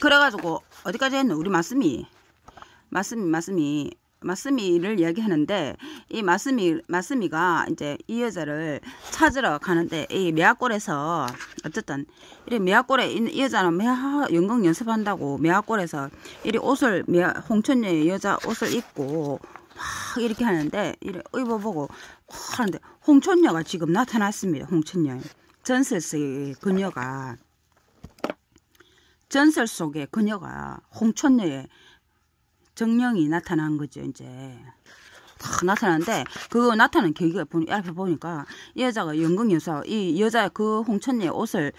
그래가지고 어디까지 했노? 우리 마스미를 이야기하는데, 이 마스미가 이제 이 여자를 찾으러 가는데, 이 매화골에서 어쨌든 이래 매화골에 이 여자는 연극 연습한다고 매화골에서 이리 옷을 홍천녀의 여자 옷을 입고 막 이렇게 하는데, 이래 입어보고 하는데 홍천녀가 지금 나타났습니다. 홍천녀 전설 속의 그녀가 홍천녀의 정령이 나타난 거죠. 이제 딱 나타나는데, 그 나타나는 계기가 앞에 보니까 이 여자가 연극여사, 이 여자 그 홍천녀의 옷을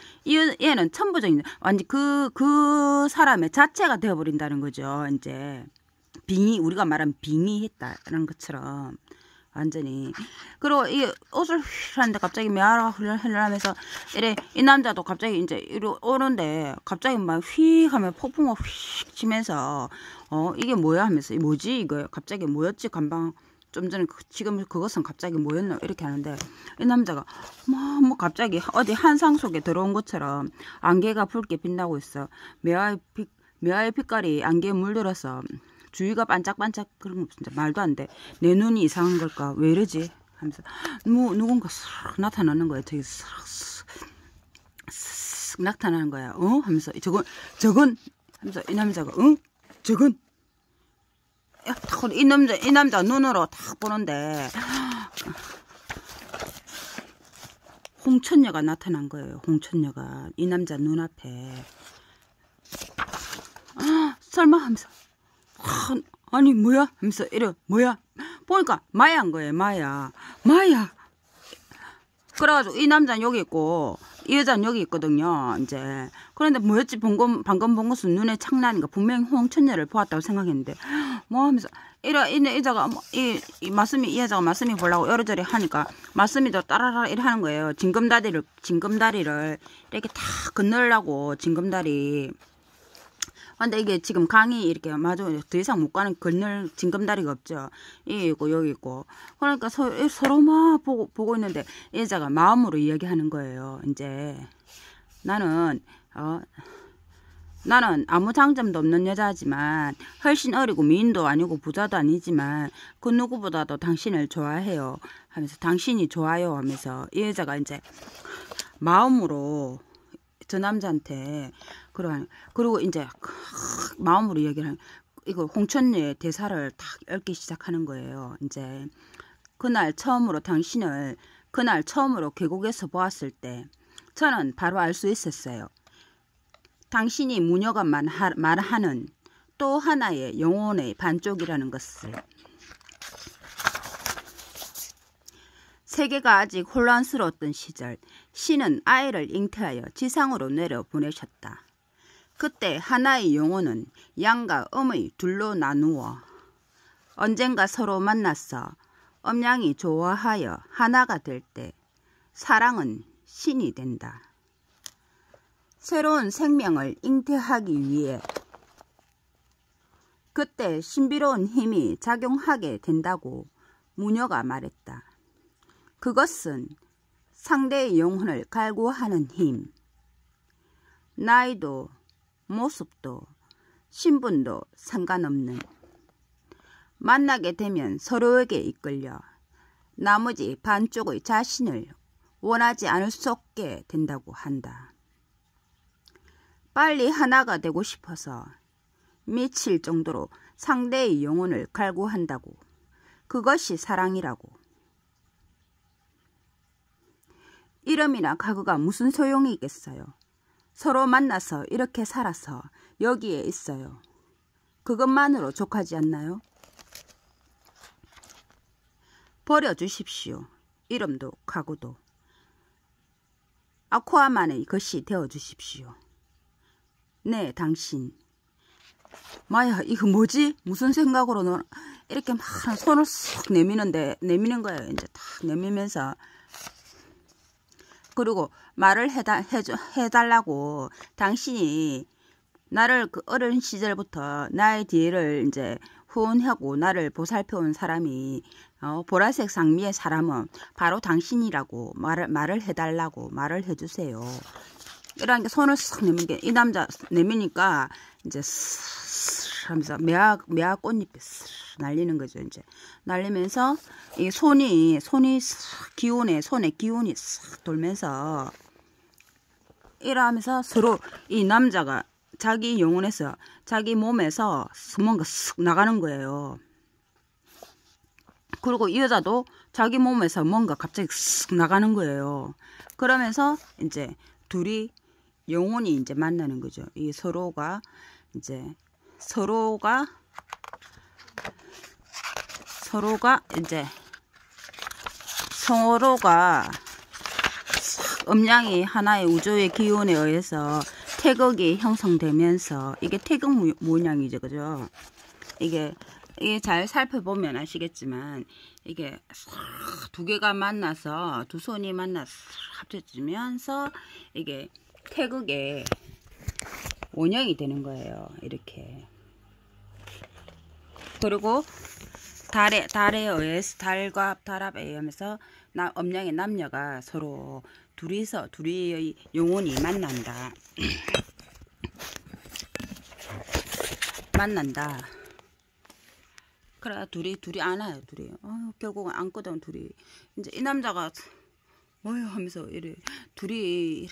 얘는 천부적인 완전 그 사람의 자체가 되어버린다는 거죠. 이제 우리가 말하면 빙의했다라는 것처럼 완전히. 그리고 이 옷을 휙 하는데 갑자기 메아라 흘러하면서 이래 이 남자도 갑자기 이제 이리 오는데 갑자기 막 휙 하면 폭풍을 휙 치면서 이게 뭐야 하면서 뭐지 이거 갑자기 뭐였지 감방 좀 전에 지금 그것은 갑자기 뭐였나 이렇게 하는데, 이 남자가 뭐 갑자기 어디 한상 속에 들어온 것처럼 안개가 붉게 빛나고 있어. 매화의 빛깔이 안개에 물들어서 주위가 반짝반짝. 그런 거 진짜 말도 안 돼. 내 눈이 이상한 걸까? 왜 이러지? 하면서 누군가 싹 나타나는 거야. 되게 싹 나타나는 거야. 하면서 저건 하면서 이 남자가 저건 이 남자 눈으로 딱 보는데 홍천녀가 나타난 거예요. 홍천녀가 이 남자 눈앞에. 설마 하면서 아니 뭐야 하면서 이래 뭐야 보니까 마야인 거예요. 마야. 그래가지고 이 남자는 여기 있고 이 여자는 여기 있거든요. 이제 그런데 뭐였지 방금 본 것은 눈에 착란인가 분명히 홍천녀를 보았다고 생각했는데 뭐 하면서 이 여자가 이 여자가 마스미 보려고 여러저리 하니까 마스미도 따라라 이래 하는 거예요. 징검다리를 이렇게 다 건너려고 징검다리. 근데 이게 지금 강이 이렇게 더 이상 못 가는 건널 징검다리가 없죠. 여기 있고 여기 있고. 그러니까 서로 막 보고 있는데 이 여자가 마음으로 이야기하는 거예요. 이제 나는 아무 장점도 없는 여자지만 훨씬 어리고 미인도 아니고 부자도 아니지만 그 누구보다도 당신을 좋아해요 하면서 당신이 좋아요 하면서 이 여자가 이제 마음으로 저 남자한테 그리고 이제 마음으로 얘기를 하는 이거 홍천녀의 대사를 딱 읽기 시작하는 거예요. 이제 그날 처음으로 계곡에서 보았을 때 저는 바로 알 수 있었어요. 당신이 무녀가 말하는 또 하나의 영혼의 반쪽이라는 것을. 세계가 아직 혼란스러웠던 시절, 신은 아이를 잉태하여 지상으로 내려보내셨다. 그때 하나의 영혼은 양과 음의 둘로 나누어 언젠가 서로 만나서 음양이 조화하여 하나가 될 때 사랑은 신이 된다. 새로운 생명을 잉태하기 위해 그때 신비로운 힘이 작용하게 된다고 무녀가 말했다. 그것은 상대의 영혼을 갈구하는 힘. 나이도 모습도 신분도 상관없는, 만나게 되면 서로에게 이끌려 나머지 반쪽의 자신을 원하지 않을 수 없게 된다고 한다. 빨리 하나가 되고 싶어서 미칠 정도로 상대의 영혼을 갈구한다고. 그것이 사랑이라고. 이름이나 가구가 무슨 소용이 있겠어요. 서로 만나서 이렇게 살아서 여기에 있어요. 그것만으로 족하지 않나요? 버려주십시오. 이름도 가구도. 아쿠아만의 것이 되어주십시오. 네, 당신. 마야, 이거 뭐지? 무슨 생각으로 너 이렇게 막 손을 쏙 내미는 거예요. 이제 탁 내밀면서. 그리고 말을 해달라고. 당신이 나를 그 어린 시절부터 나의 뒤를 이제 후원하고 나를 보살펴온 사람이 보라색 상미의 사람은 바로 당신이라고 말을 해달라고 말을 해주세요. 이러니까 손을 싹 내민 게 이 남자 내미니까 이제 쓱 하면서 매화 꽃잎이 쓱 날리는 거죠. 이제 날리면서 이 손이 싹 기운에 손에 기운이 싹 돌면서 이러면서 서로 이 남자가 자기 영혼에서 자기 몸에서 뭔가 쓱 나가는 거예요. 그리고 이 여자도 자기 몸에서 뭔가 갑자기 쓱 나가는 거예요. 그러면서 이제 둘이 영혼이 이제 만나는 거죠. 이 서로가 이제 서로가 음양이 하나의 우주의 기운에 의해서 태극이 형성되면서 이게 태극 문양이죠, 그죠? 이게 잘 살펴보면 아시겠지만 이게 두 개가 만나서 두 손이 만나서 합쳐지면서 이게 태극의 원형이 되는 거예요. 이렇게. 그리고 달에 의해서 달과 달합에 의하면서 음양의 남녀가 서로 둘이의 영혼이 만난다. 그래 둘이 안아요. 둘이. 결국은 안거든. 둘이. 이제 이 남자가 뭐요 하면서 둘이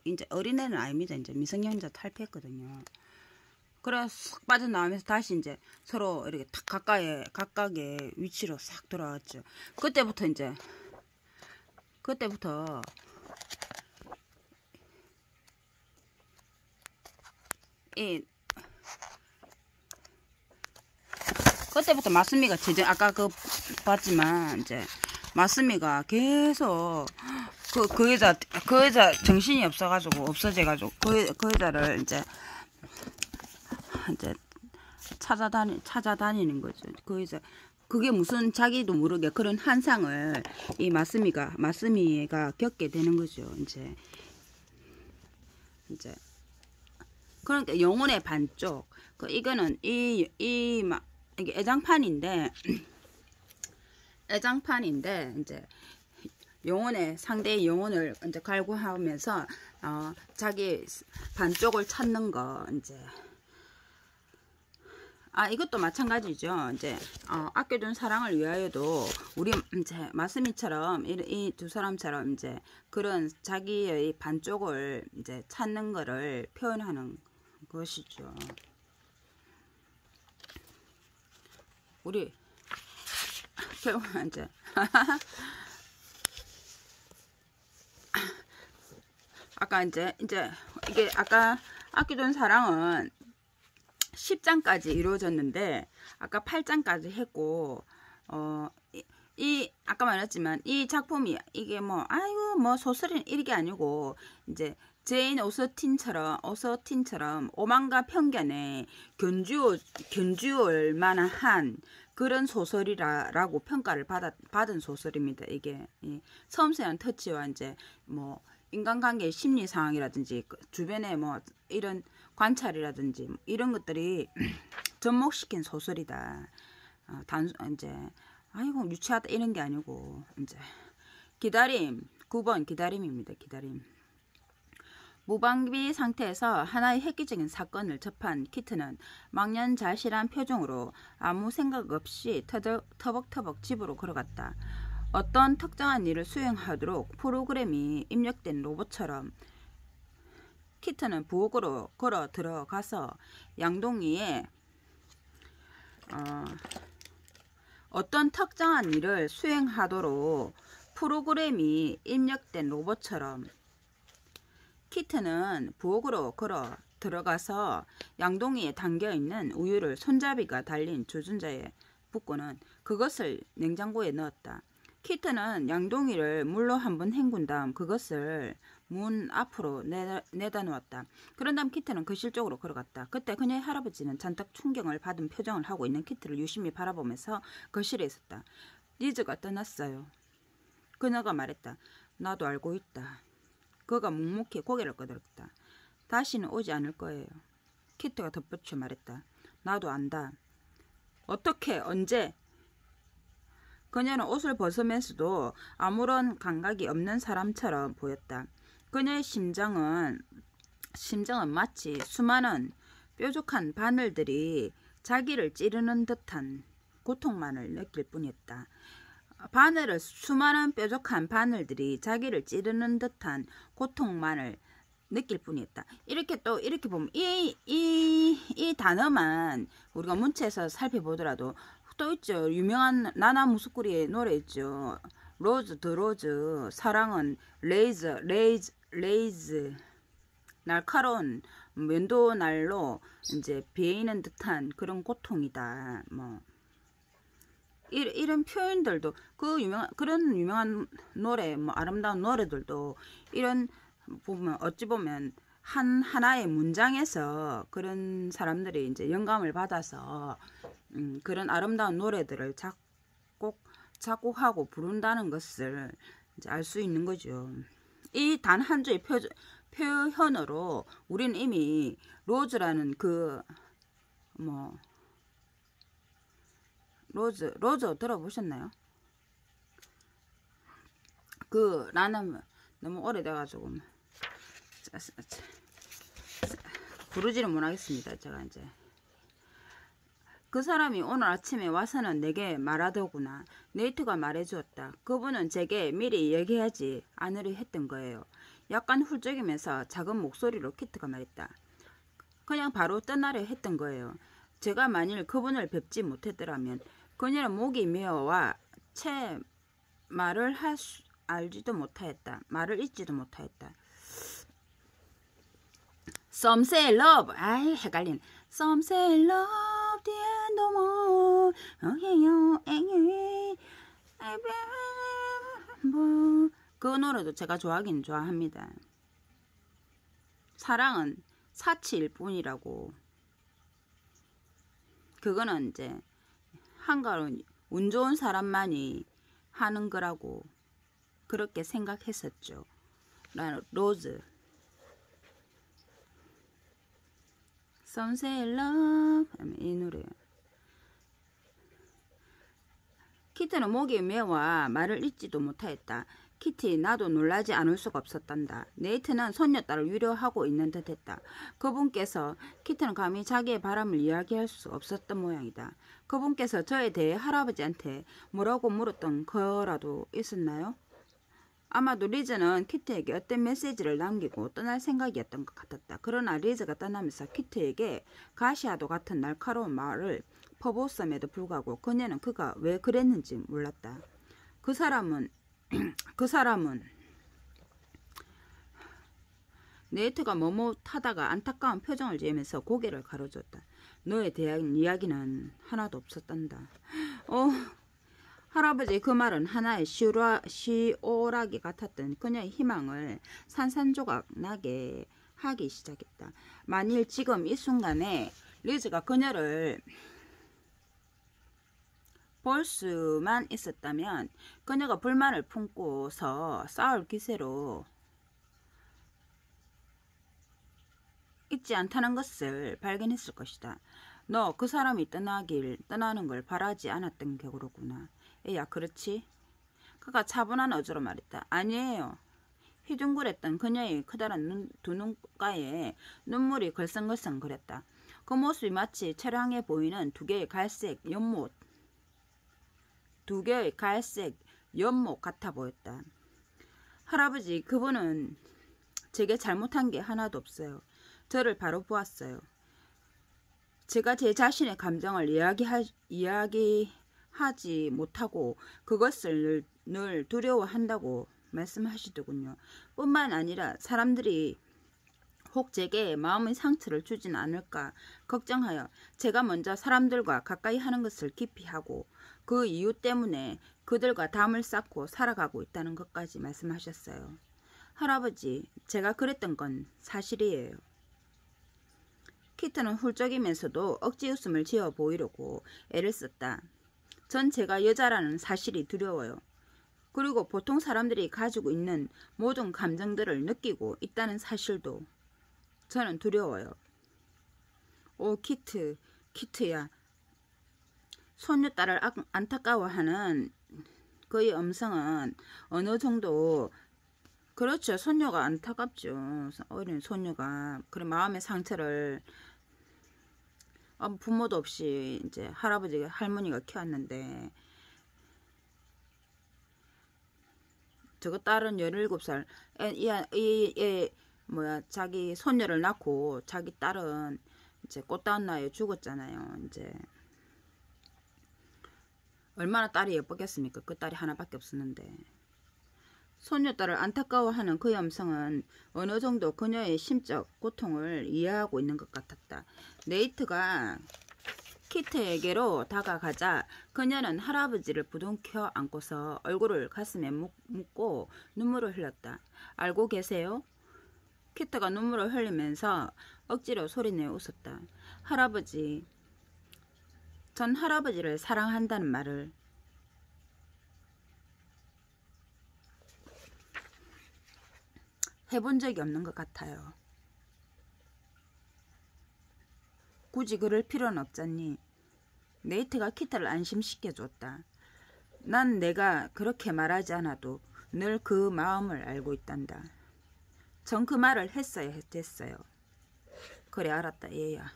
이제 어린애는 아닙니다. 이제 미성년자 탈피했거든요. 그래 싹 빠져나오면서 다시 이제 서로 이렇게 탁 각각의 위치로 싹 돌아왔죠. 그때부터 마스미가 아까 봤지만 이제 마스미가 계속 그 여자 정신이 없어져가지고 그 여자를 이제 찾아다니는 거죠. 그 여자 그게 무슨 자기도 모르게 그런 한상을 이 마스미가 겪게 되는 거죠. 이제 그러니까 영혼의 반쪽. 이거는 이게 애장판인데 이제 상대의 영혼을 이제 갈구하면서 자기 반쪽을 찾는 거 이제 이것도 마찬가지죠. 이제 아껴둔 사랑을 위하여도 우리 이제 마스미처럼 이 두 사람처럼 이제 그런 자기의 반쪽을 이제 찾는 거를 표현하는 것이죠. 우리 결국은 이제 아까 이제 이게 아까 아껴둔 사랑은 10장까지 이루어졌는데 아까 8장까지 했고 아까 말했지만 이 작품이 이게 뭐 소설은 이게 아니고 이제 제인 오스틴처럼 오만과 편견에 견주올 만한 그런 소설이라고 평가를 받은 소설입니다. 이게 섬세한 터치와 이제 뭐 인간관계의 심리 상황이라든지 주변에 뭐 이런 관찰이라든지 이런 것들이 접목시킨 소설이다. 이제 유치하다 이런 게 아니고 이제 기다림 9번 기다림입니다. 기다림. 무방비 상태에서 하나의 획기적인 사건을 접한 키트는 망연자실한 표정으로 아무 생각 없이 터벅터벅 집으로 걸어갔다. 어떤 특정한 일을 수행하도록 프로그램이 입력된 로봇처럼 키트는 부엌으로 걸어 들어가서 양동이에 어떤 특정한 일을 수행하도록 프로그램이 입력된 로봇처럼 키트는 부엌으로 걸어 들어가서 양동이에 담겨있는 우유를 손잡이가 달린 주전자에 붓고는 그것을 냉장고에 넣었다. 키트는 양동이를 물로 한번 헹군 다음 그것을 문 앞으로 내다 놓았다. 그런 다음 키트는 거실 쪽으로 걸어갔다. 그때 그녀의 할아버지는 잔뜩 충격을 받은 표정을 하고 있는 키트를 유심히 바라보면서 거실에 있었다. 리즈가 떠났어요. 그녀가 말했다. 나도 알고 있다. 그가 묵묵히 고개를 끄덕였다. 다시는 오지 않을 거예요. 키트가 덧붙여 말했다. 나도 안다. 어떻게? 언제? 그녀는 옷을 벗으면서도 아무런 감각이 없는 사람처럼 보였다. 그녀의 심정은 마치 수많은 뾰족한 바늘들이 자기를 찌르는 듯한 고통만을 느낄 뿐이었다. 수많은 뾰족한 바늘들이 자기를 찌르는 듯한 고통만을 느낄 뿐이었다. 이렇게 또 이렇게 보면 이 단어만 우리가 문체에서 살펴보더라도 또 있죠. 유명한 나나 무스꾸리의 노래 있죠. 로즈 더 로즈, 사랑은 레이즈 날카로운 면도 날로 이제 베이는 듯한 그런 고통이다. 뭐 이런 표현들도 그런 유명한 노래, 뭐 아름다운 노래들도 이런 보면 어찌 보면 하나의 문장에서 그런 사람들이 이제 영감을 받아서 그런 아름다운 노래들을 작곡하고 부른다는 것을 이제 알 수 있는 거죠. 이 단 한 줄의 표현으로 우리는 이미 로즈라는 로즈 들어보셨나요? 나는 너무 오래돼가지고 부르지는 못하겠습니다. 제가 이제 그 사람이 오늘 아침에 와서는 내게 말하더구나. 네이트가 말해주었다. 그분은 제게 미리 얘기하지 않으려 했던 거예요. 약간 훌쩍이면서 작은 목소리로 키트가 말했다. 그냥 바로 떠나려 했던 거예요. 제가 만일 그분을 뵙지 못했더라면 그녀는 목이 메어와 채 말을 알지도 못하였다. 말을 잊지도 못하였다. Some say love. 아이 헷갈린. Some say love the end of all. 그 노래도 제가 좋아하긴 좋아합니다. 사랑은 사치일 뿐이라고. 그거는 이제 한가로운 운 좋은 사람만이 하는 거라고 그렇게 생각했었죠. 로즈. Some say love. 이 노래. 키트는 목이 메와 말을 잊지도 못하였다. 키티, 나도 놀라지 않을 수가 없었단다. 네이트는 손녀딸을 위로하고 있는 듯했다. 그분께서 키트는 감히 자기의 바람을 이야기할 수 없었던 모양이다. 그분께서 저에 대해 할아버지한테 뭐라고 물었던 거라도 있었나요? 아마도 리즈는 키트에게 어떤 메시지를 남기고 떠날 생각이었던 것 같았다. 그러나 리즈가 떠나면서 키트에게 가시아도 같은 날카로운 말을 퍼부었음에도 불구하고 그녀는 그가 왜 그랬는지 몰랐다. 그 사람은 네이트가 머뭇하다가 안타까운 표정을 지으면서 고개를 가로줬다. 너에 대한 이야기는 하나도 없었단다. 할아버지의 그 말은 하나의 시오라기 같았던 그녀의 희망을 산산조각 나게 하기 시작했다. 만일 지금 이 순간에 리즈가 그녀를 볼 수만 있었다면 그녀가 불만을 품고서 싸울 기세로 있지 않다는 것을 발견했을 것이다. 너 그 사람이 떠나는 걸 바라지 않았던 격으로구나. 에야, 그렇지? 그가 차분한 어조로 말했다. 아니에요. 휘둥그랬던 그녀의 커다란 두 눈가에 눈물이 걸썽걸썽 거렸다. 그 모습이 마치 처량해 보이는 두 개의 갈색 연못 같아 보였다. 할아버지, 그분은 제게 잘못한 게 하나도 없어요. 저를 바로 보았어요. 제가 제 자신의 감정을 이야기하지 못하고 그것을 늘 두려워한다고 말씀하시더군요. 뿐만 아니라 사람들이 혹 제게 마음의 상처를 주진 않을까 걱정하여 제가 먼저 사람들과 가까이 하는 것을 기피하고 그 이유 때문에 그들과 담을 쌓고 살아가고 있다는 것까지 말씀하셨어요. 할아버지, 제가 그랬던 건 사실이에요. 키트는 훌쩍이면서도 억지 웃음을 지어 보이려고 애를 썼다. 전 제가 여자라는 사실이 두려워요. 그리고 보통 사람들이 가지고 있는 모든 감정들을 느끼고 있다는 사실도 저는 두려워요. 오, 키트야. 손녀딸을 안타까워하는 그의 음성은 어느 정도 그렇죠. 손녀가 안타깝죠. 어린 손녀가 그런 마음의 상처를 부모도 없이 이제 할아버지 할머니가 키웠는데 저거 딸은 17살 뭐야 자기 손녀를 낳고 자기 딸은 이제 꽃다운 나이에 죽었잖아요. 이제 얼마나 딸이 예뻤겠습니까? 그 딸이 하나밖에 없었는데. 손녀딸을 안타까워하는 그의 음성은 어느 정도 그녀의 심적 고통을 이해하고 있는 것 같았다. 네이트가 키트에게로 다가가자 그녀는 할아버지를 부둥켜 안고서 얼굴을 가슴에 묻고 눈물을 흘렸다. 알고 계세요? 키트가 눈물을 흘리면서 억지로 소리내어 웃었다. 할아버지, 전 할아버지를 사랑한다는 말을 해본 적이 없는 것 같아요. 굳이 그럴 필요는 없잖니. 네이트가 키트를 안심시켜줬다. 난 내가 그렇게 말하지 않아도 늘 그 마음을 알고 있단다. 전 그 말을 했어야 됐어요. 그래 알았다 얘야.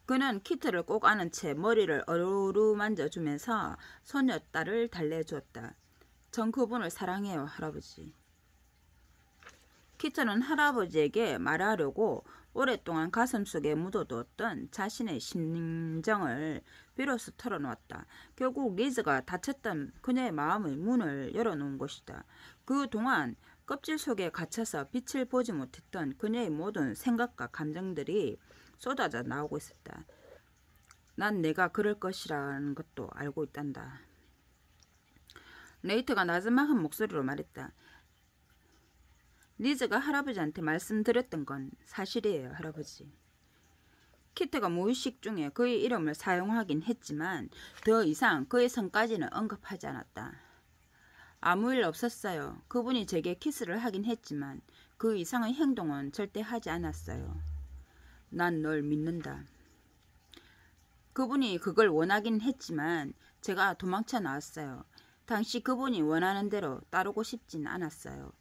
그는 키트를 꼭 안은 채 머리를 어루만져주면서 소녀딸을 달래주었다. 전 그분을 사랑해요 할아버지. 키트는 할아버지에게 말하려고 오랫동안 가슴속에 묻어두었던 자신의 심정을 비로소 털어놓았다. 결국 리즈가 닫혔던 그녀의 마음의 문을 열어놓은 것이다. 그동안 껍질 속에 갇혀서 빛을 보지 못했던 그녀의 모든 생각과 감정들이 쏟아져 나오고 있었다. 난 내가 그럴 것이라는 것도 알고 있단다. 네이트가 나지막한 목소리로 말했다. 리즈가 할아버지한테 말씀드렸던 건 사실이에요, 할아버지. 키트가 무의식 중에 그의 이름을 사용하긴 했지만 더 이상 그의 성까지는 언급하지 않았다. 아무 일 없었어요. 그분이 제게 키스를 하긴 했지만 그 이상의 행동은 절대 하지 않았어요. 난 널 믿는다. 그분이 그걸 원하긴 했지만 제가 도망쳐 나왔어요. 당시 그분이 원하는 대로 따르고 싶진 않았어요.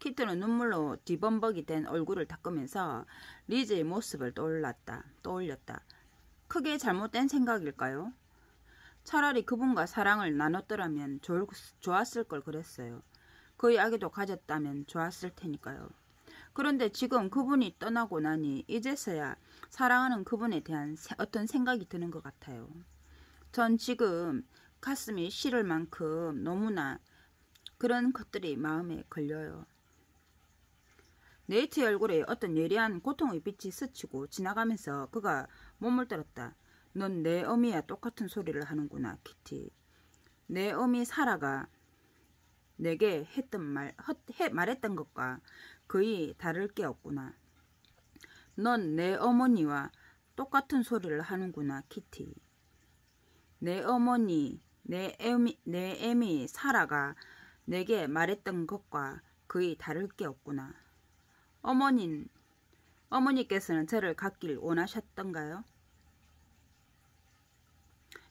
키트는 눈물로 뒤범벅이 된 얼굴을 닦으면서 리즈의 모습을 떠올렸다. 크게 잘못된 생각일까요? 차라리 그분과 사랑을 나눴더라면 좋았을 걸 그랬어요. 그의 아기도 가졌다면 좋았을 테니까요. 그런데 지금 그분이 떠나고 나니 이제서야 사랑하는 그분에 대한 어떤 생각이 드는 것 같아요. 전 지금 가슴이 시릴 만큼 너무나 그런 것들이 마음에 걸려요. 네이트의 얼굴에 어떤 예리한 고통의 빛이 스치고 지나가면서 그가 몸을 떨었다. 넌 내 어미와 똑같은 소리를 하는구나, 키티. 내 어미 사라가 내게 말했던 것과 거의 다를 게 없구나. 넌 내 어머니와 똑같은 소리를 하는구나, 키티. 내 어머니, 내 애미 사라가 내게 말했던 것과 거의 다를 게 없구나. 어머니께서는 저를 갖길 원하셨던가요?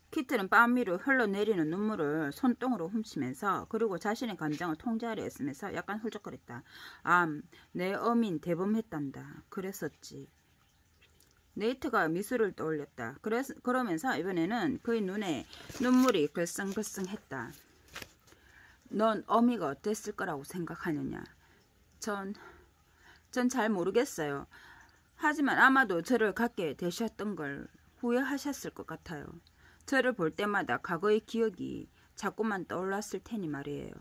키트는 뺨 위로 흘러내리는 눈물을 손등으로 훔치면서 그리고 자신의 감정을 통제하려 애쓰면서 약간 훌쩍거렸다. 내 어민 대범했단다. 그랬었지. 네이트가 미소를 떠올렸다. 그러면서 이번에는 그의 눈에 눈물이 글썽글썽했다. 넌 어미가 어땠을 거라고 생각하느냐? 전 잘 모르겠어요. 하지만 아마도 저를 갖게 되셨던 걸 후회하셨을 것 같아요. 저를 볼 때마다 과거의 기억이 자꾸만 떠올랐을 테니 말이에요.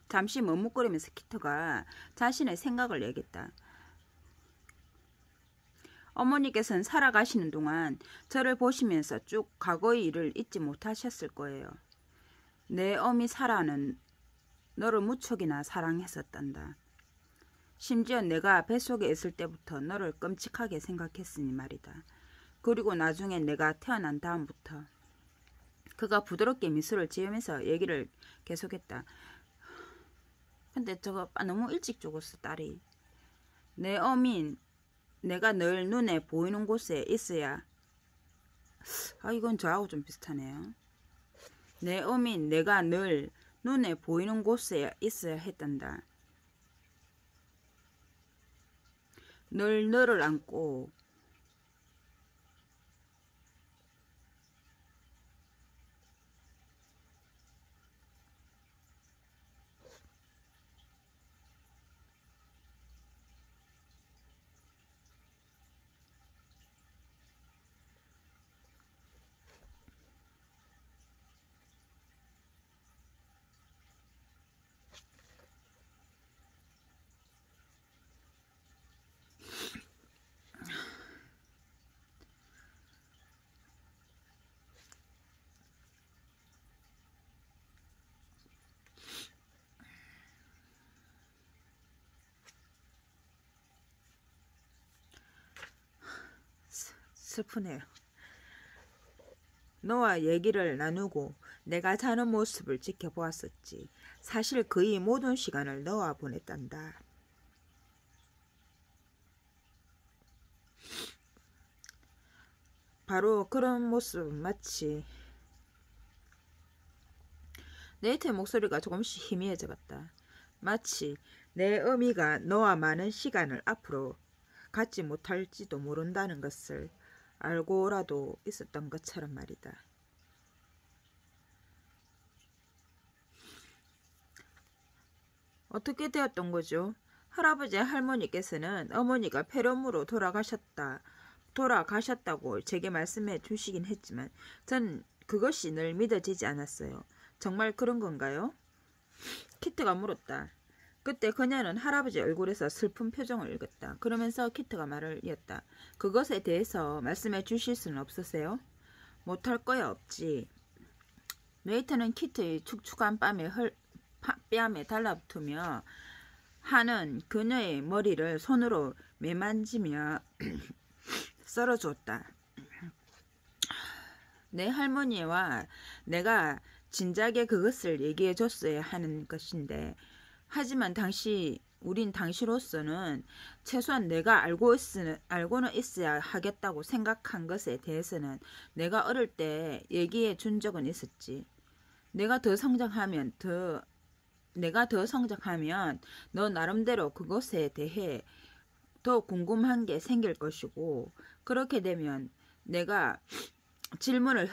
잠시 머뭇거리면서 키트가 자신의 생각을 얘기했다. 어머니께서는 살아가시는 동안 저를 보시면서 쭉 과거의 일을 잊지 못하셨을 거예요. 내 어미 사라는 너를 무척이나 사랑했었단다. 심지어 내가 뱃속에 있을 때부터 너를 끔찍하게 생각했으니 말이다. 그리고 나중에 내가 태어난 다음부터. 그가 부드럽게 미소를 지으면서 얘기를 계속했다. 근데 저거 너무 일찍 죽었어, 딸이. 내 어민, 내가 늘 눈에 보이는 곳에 있어야. 이건 저하고 좀 비슷하네요. 내 어민, 내가 늘 눈에 보이는 곳에 있어야 했단다. 늘 너를 안고 슬프네요. 너와 얘기를 나누고 내가 자는 모습을 지켜보았었지. 사실 거의 모든 시간을 너와 보냈단다. 바로 그런 모습은 마치 네이트의 목소리가 조금씩 희미해져갔다. 마치 내 어미가 너와 많은 시간을 앞으로 갖지 못할지도 모른다는 것을 알고라도 있었던 것처럼 말이다. 어떻게 되었던 거죠? 할아버지 할머니께서는 어머니가 폐렴으로 돌아가셨다고 제게 말씀해 주시긴 했지만 전 그것이 늘 믿어지지 않았어요. 정말 그런 건가요? 키트가 물었다. 그때 그녀는 할아버지 얼굴에서 슬픈 표정을 읽었다. 그러면서 키트가 말을 이었다. 그것에 대해서 말씀해 주실 수는 없으세요? 못할 거야 없지. 네이트는 키트의 축축한 뺨에 달라붙으며 하는 그녀의 머리를 손으로 매만지며 썰어주었다. 내 할머니와 내가 진작에 그것을 얘기해 줬어야 하는 것인데 하지만 우린 당시로서는 최소한 내가 알고는 있어야 하겠다고 생각한 것에 대해서는 내가 어릴 때 얘기해 준 적은 있었지. 내가 더 성장하면 너 나름대로 그것에 대해 더 궁금한 게 생길 것이고 그렇게 되면 내가 질문을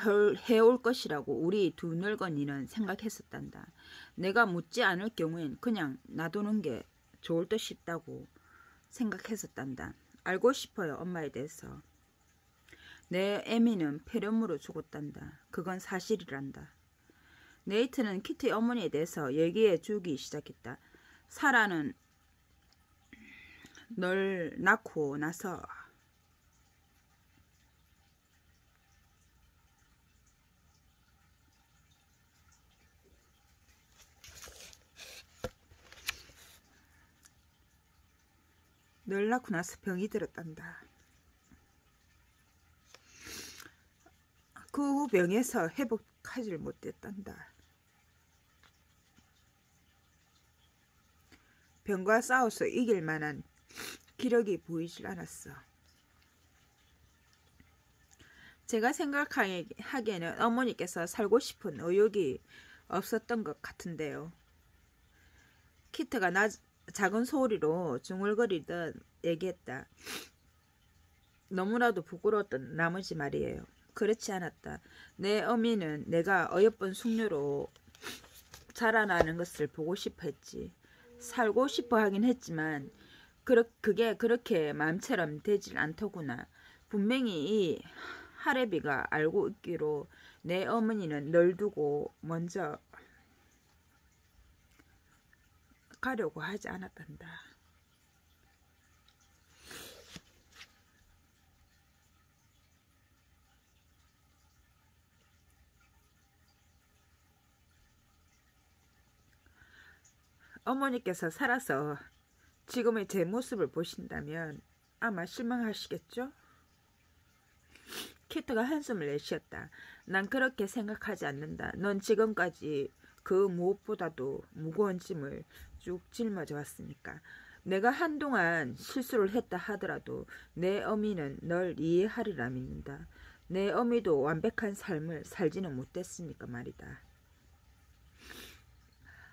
해올 것이라고 우리 두 늙은이는 생각했었단다. 내가 묻지 않을 경우엔 그냥 놔두는 게 좋을 듯 싶다고 생각했었단다. 알고 싶어요, 엄마에 대해서. 내 애미는 폐렴으로 죽었단다. 그건 사실이란다. 네이트는 키트의 어머니에 대해서 얘기해 주기 시작했다. 사라는 널 낳고 나서 병이 들었단다. 그 후 병에서 회복하지를 못했단다. 병과 싸워서 이길 만한 기력이 보이질 않았어. 제가 생각하기에는 어머니께서 살고 싶은 의욕이 없었던 것 같은데요. 키트가 작은 소리로 중얼거리듯 얘기했다. 너무나도 부끄러웠던 나머지 말이에요. 그렇지 않았다. 내 어미는 내가 어여쁜 숙녀로 자라나는 것을 보고 싶어 했지. 살고 싶어 하긴 했지만 그게 그렇게 마음처럼 되질 않더구나. 분명히 이 하레비가 알고 있기로 내 어머니는 널 두고 먼저 가려고 하지 않았단다. 어머니께서 살아서 지금의 제 모습을 보신다면 아마 실망하시겠죠? 키트가 한숨을 내쉬었다. 난 그렇게 생각하지 않는다. 넌 지금까지 그 무엇보다도 무거운 짐을 쭉 짊어져 왔으니까. 내가 한동안 실수를 했다 하더라도 내 어미는 널 이해하리라 믿는다. 내 어미도 완벽한 삶을 살지는 못했으니까 말이다.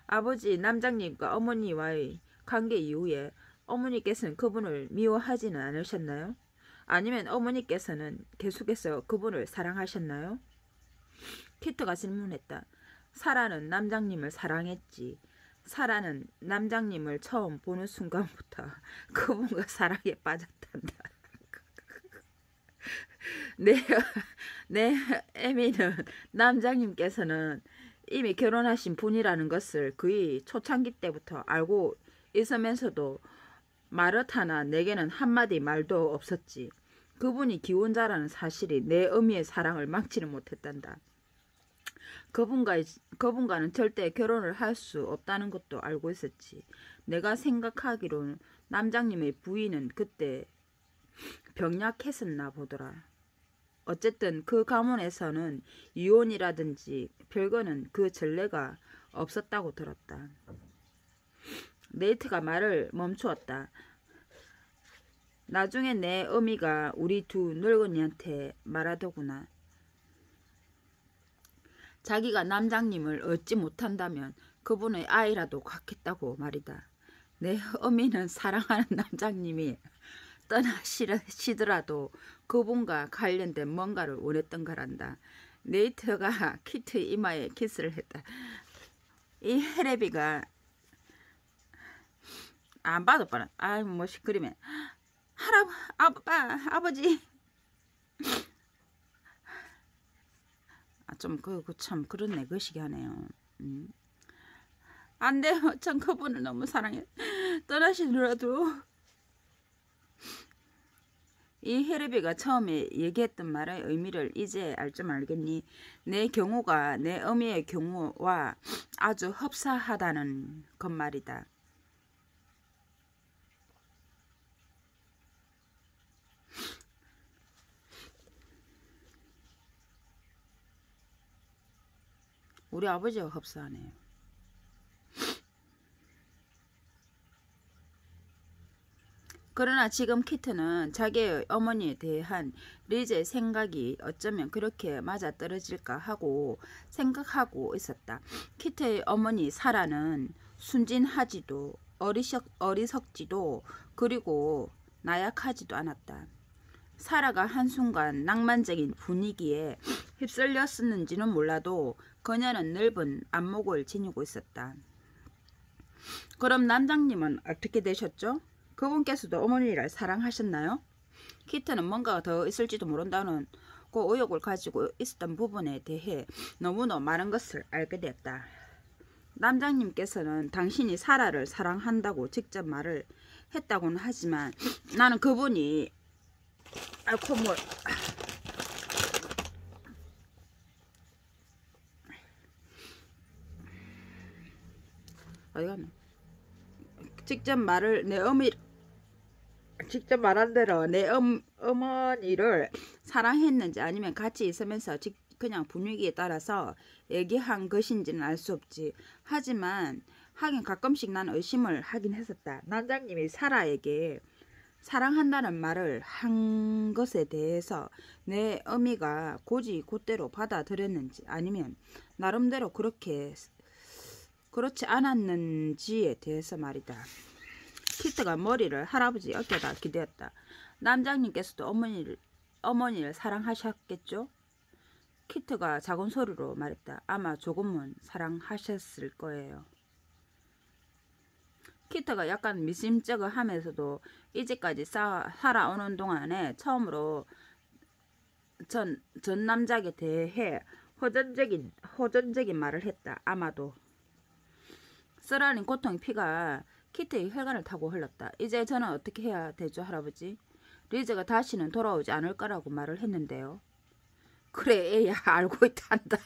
아버지 남장님과 어머니와의 관계 이후에 어머니께서는 그분을 미워하지는 않으셨나요? 아니면 어머니께서는 계속해서 그분을 사랑하셨나요? 키트가 질문했다. 사라는 남장님을 사랑했지. 사라는 남장님을 처음 보는 순간부터 그분과 사랑에 빠졌단다. 내 애미는 남장님께서는 이미 결혼하신 분이라는 것을 그의 초창기 때부터 알고 있으면서도 마르타나 내게는 한마디 말도 없었지. 그분이 기혼자라는 사실이 내 어미의 사랑을 막지는 못했단다. 그분과는 절대 결혼을 할 수 없다는 것도 알고 있었지. 내가 생각하기로는 남장님의 부인은 그때 병약했었나 보더라. 어쨌든 그 가문에서는 이혼이라든지 별거는 그 전례가 없었다고 들었다. 네이트가 말을 멈추었다. 나중에 내 어미가 우리 두 늙은이한테 말하더구나. 자기가 남장님을 얻지 못한다면 그분의 아이라도 갖겠다고 말이다. 내 어미는 사랑하는 남장님이 떠나시더라도 그분과 관련된 뭔가를 원했던 거란다. 네이트가 키트의 이마에 키스를 했다. 이 헤레비가 안 봐도 뻔한. 아이 뭐 시끄리면 아버지. 좀 참 그렇네. 거시기 하네요. 안 돼요. 전 그분을 너무 사랑해. 떠나시더라도. 이 헤르비가 처음에 얘기했던 말의 의미를 이제 알 줄 알겠니? 내 경우가 내 어미의 경우와 아주 흡사하다는 것 말이다. 우리 아버지가 흡사하네요. 그러나 지금 키트는 자기의 어머니에 대한 리즈의 생각이 어쩌면 그렇게 맞아떨어질까 하고 생각하고 있었다. 키트의 어머니 사라는 순진하지도 어리석지도 그리고 나약하지도 않았다. 사라가 한순간 낭만적인 분위기에 휩쓸렸었는지는 몰라도 그녀는 넓은 안목을 지니고 있었다. 그럼 남장님은 어떻게 되셨죠? 그분께서도 어머니를 사랑하셨나요? 키트는 뭔가 더 있을지도 모른다는 그 의혹을 가지고 있었던 부분에 대해 너무나 많은 것을 알게 되었다. 남장님께서는 당신이 사라를 사랑한다고 직접 말을 했다고는 하지만 나는 그분이 콧물 어디 갔나? 직접 말한 대로 내 어머니를 사랑했는지 아니면 같이 있으면서 그냥 분위기에 따라서 얘기한 것인지는 알 수 없지. 하지만 하긴 가끔씩 난 의심을 하긴 했었다. 남장님이 사라에게 사랑한다는 말을 한 것에 대해서 내 어미가 곧대로 받아들였는지 아니면 나름대로 그렇지 않았는지에 대해서 말이다. 키트가 머리를 할아버지 어깨에다 기대었다. 남장님께서도 어머니를 사랑하셨겠죠? 키트가 작은 소리로 말했다. 아마 조금은 사랑하셨을 거예요. 키트가 약간 미심쩍어하면서도 이제까지 살아오는 동안에 처음으로 전 남작에 대해 호전적인 말을 했다. 아마도. 쓰라린 고통의 피가 키트의 혈관을 타고 흘렀다. 이제 저는 어떻게 해야 되죠, 할아버지? 리즈가 다시는 돌아오지 않을 거라고 말을 했는데요. 그래, 애야, 알고 있단다.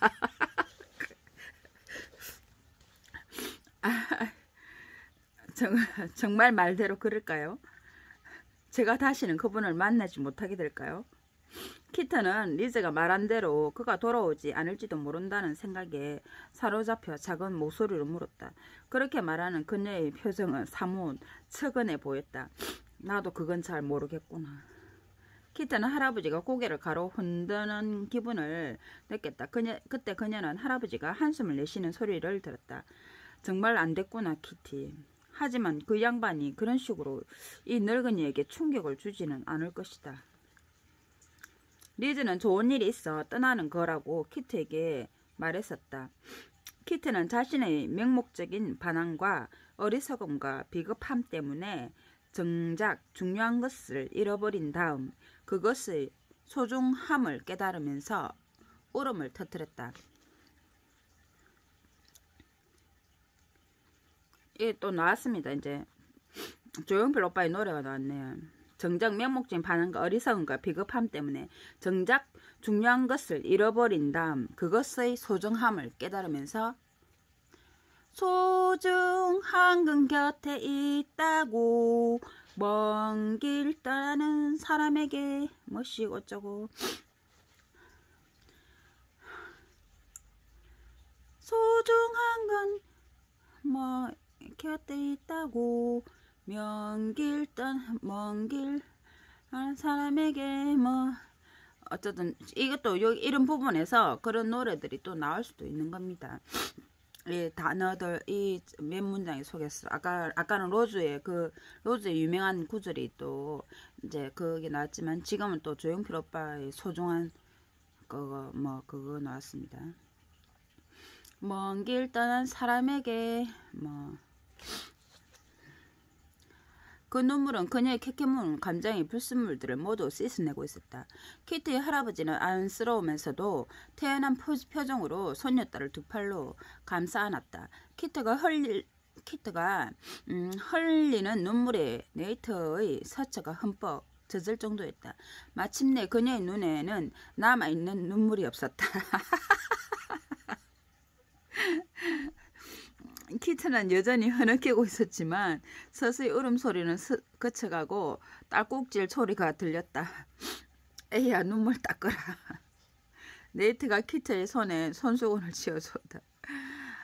정말 말대로 그럴까요? 제가 다시는 그분을 만나지 못하게 될까요? 키트는 리즈가 말한 대로 그가 돌아오지 않을지도 모른다는 생각에 사로잡혀 작은 목소리로 물었다. 그렇게 말하는 그녀의 표정은 사뭇 측은해 보였다. 나도 그건 잘 모르겠구나. 키트는 할아버지가 고개를 가로 흔드는 기분을 느꼈다. 그때 그녀는 할아버지가 한숨을 내쉬는 소리를 들었다. 정말 안 됐구나 키티. 하지만 그 양반이 그런 식으로 이 늙은이에게 충격을 주지는 않을 것이다. 리즈는 좋은 일이 있어 떠나는 거라고 키트에게 말했었다. 키트는 자신의 맹목적인 반항과 어리석음과 비겁함 때문에 정작 중요한 것을 잃어버린 다음 그것의 소중함을 깨달으면서 울음을 터뜨렸다. 이게 또 나왔습니다. 이제 조용필 오빠의 노래가 나왔네요. 정작 맹목적인 반항과 어리석음과 비겁함 때문에 정작 중요한 것을 잃어버린 다음 그것의 소중함을 깨달으면서 소중한 건 곁에 있다고 먼 길 떠나는 사람에게 뭐시 어쩌고 소중한 건 뭐 곁에 있다고 먼 길 떠나는 사람에게 뭐 어쨌든 이것도 여기 이런 부분에서 그런 노래들이 또 나올 수도 있는 겁니다. 이 단어들 이 몇 문장에 속에서 아까는 로즈의 유명한 구절이 또 이제 그게 나왔지만 지금은 또 조용필 오빠의 소중한 그거 나왔습니다. 먼 길 떠난 사람에게 그 눈물은 그녀의 캐캐문 감정의 불순물들을 모두 씻어내고 있었다. 키트의 할아버지는 안쓰러우면서도 태연한 표정으로 손녀딸을 두 팔로 감싸 안았다. 키트가 흘리는 눈물에 네이트의 서처가 흠뻑 젖을 정도였다. 마침내 그녀의 눈에는 남아있는 눈물이 없었다. 키트는 여전히 흐느끼고 있었지만 서서히 울음소리는 그쳐가고 딸꾹질 소리가 들렸다. 에이야 눈물 닦으라. 네이트가 키트의 손에 손수건을 쥐어줬다.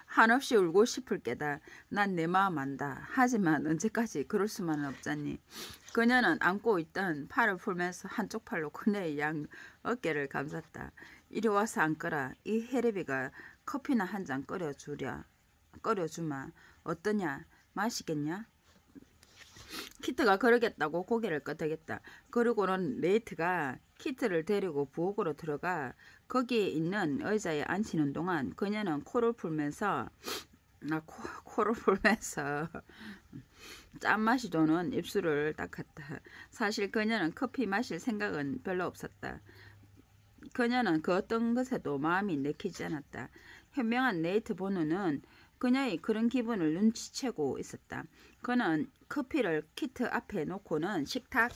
한없이 울고 싶을 게다. 난 내 마음 안다. 하지만 언제까지 그럴 수만은 없잖니. 그녀는 안고 있던 팔을 풀면서 한쪽 팔로 그녀의 양 어깨를 감쌌다. 이리 와서 앉거라. 이 헤레비가 커피나 한 잔 끓여주마. 어떠냐? 마시겠냐? 키트가 그러겠다고 고개를 끄덕였다. 그러고는 네이트가 키트를 데리고 부엌으로 들어가 거기에 있는 의자에 앉히는 동안 그녀는 코를 풀면서 짠맛이 도는 입술을 닦았다. 사실 그녀는 커피 마실 생각은 별로 없었다. 그녀는 그 어떤 것에도 마음이 내키지 않았다. 현명한 네이트 보누는 그녀의 그런 기분을 눈치채고 있었다. 그는 커피를 키트 앞에 놓고는 식탁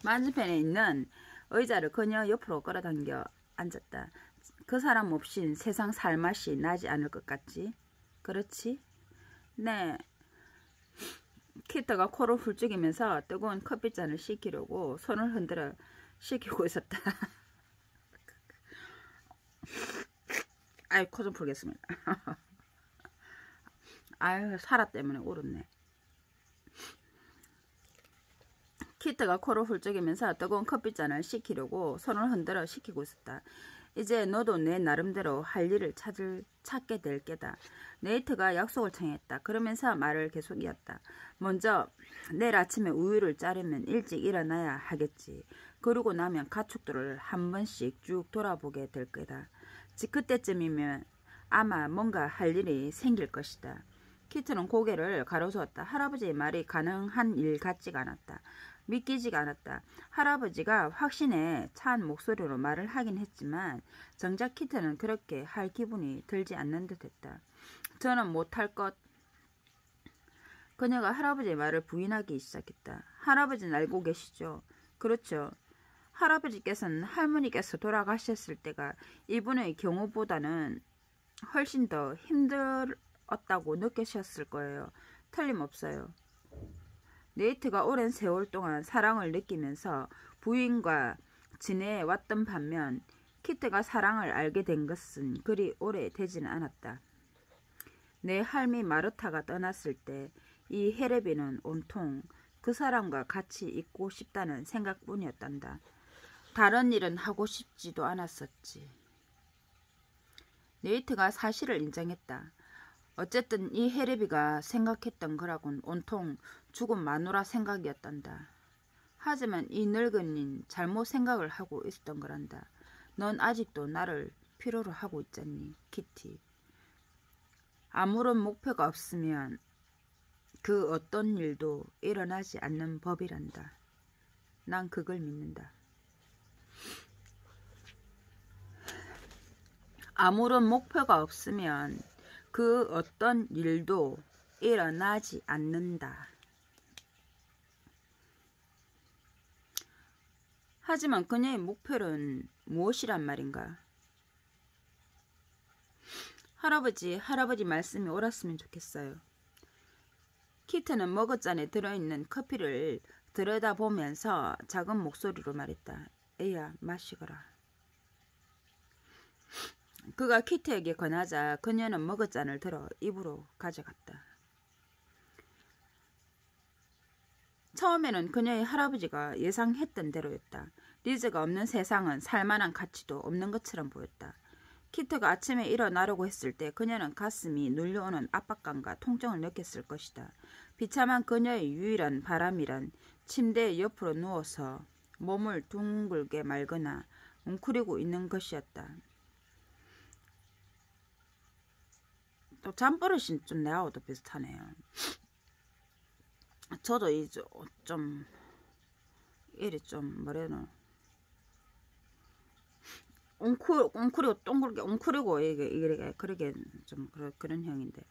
맞은편에 있는 의자를 그녀 옆으로 끌어당겨 앉았다. 그 사람 없인 세상 살 맛이 나지 않을 것 같지? 그렇지? 네. 키트가 코를 훌쩍이면서 뜨거운 커피잔을 식히려고 손을 흔들어 식히고 있었다. 아유, 코 좀 풀겠습니다. 아유, 사라 때문에 울었네. 키트가 코를 훌쩍이면서 뜨거운 커피잔을 식히려고 손을 흔들어 식히고 있었다. 이제 너도 내 나름대로 할 일을 찾게 될 게다. 네이트가 약속을 청했다. 그러면서 말을 계속 이었다. 먼저 내일 아침에 우유를 자르면 일찍 일어나야 하겠지. 그러고 나면 가축들을 한 번씩 쭉 돌아보게 될 거다. 그때쯤이면 아마 뭔가 할 일이 생길 것이다. 키트는 고개를 가로수었다. 할아버지의 말이 가능한 일 같지가 않았다. 믿기지가 않았다. 할아버지가 확신에 찬 목소리로 말을 하긴 했지만 정작 키트는 그렇게 할 기분이 들지 않는 듯했다. 저는 못할 것. 그녀가 할아버지의 말을 부인하기 시작했다. 할아버지는 알고 계시죠? 그렇죠. 할아버지께서는 할머니께서 돌아가셨을 때가 이분의 경우보다는 훨씬 더 힘들었다고 느끼셨을 거예요. 틀림없어요. 네이트가 오랜 세월 동안 사랑을 느끼면서 부인과 지내왔던 반면 키트가 사랑을 알게 된 것은 그리 오래 되지는 않았다. 내 할미 마르타가 떠났을 때 이 헤레비는 온통 그 사람과 같이 있고 싶다는 생각뿐이었단다. 다른 일은 하고 싶지도 않았었지. 네이트가 사실을 인정했다. 어쨌든 이 헤레비가 생각했던 거라곤 온통 죽은 마누라 생각이었단다. 하지만 이 늙은이는 잘못 생각을 하고 있었던 거란다. 넌 아직도 나를 필요로 하고 있잖니, 키티. 아무런 목표가 없으면 그 어떤 일도 일어나지 않는 법이란다. 난 그걸 믿는다. 아무런 목표가 없으면 그 어떤 일도 일어나지 않는다. 하지만 그녀의 목표는 무엇이란 말인가? 할아버지 말씀이 옳았으면 좋겠어요. 키트는 머그잔에 들어있는 커피를 들여다보면서 작은 목소리로 말했다. 에야, 마시거라. 그가 키트에게 권하자 그녀는 머그잔을 들어 입으로 가져갔다. 처음에는 그녀의 할아버지가 예상했던 대로였다. 리즈가 없는 세상은 살만한 가치도 없는 것처럼 보였다. 키트가 아침에 일어나려고 했을 때 그녀는 가슴이 눌려오는 압박감과 통증을 느꼈을 것이다. 비참한 그녀의 유일한 바람이란 침대 옆으로 누워서 몸을 둥글게 말거나 웅크리고 있는 것이었다. 또 잠버릇이 좀 내하고도 비슷하네요. 저도 이제 좀 일이 좀 뭐래노 웅크리고 동글게 웅크리고 이게 그러게 좀 그런 형인데,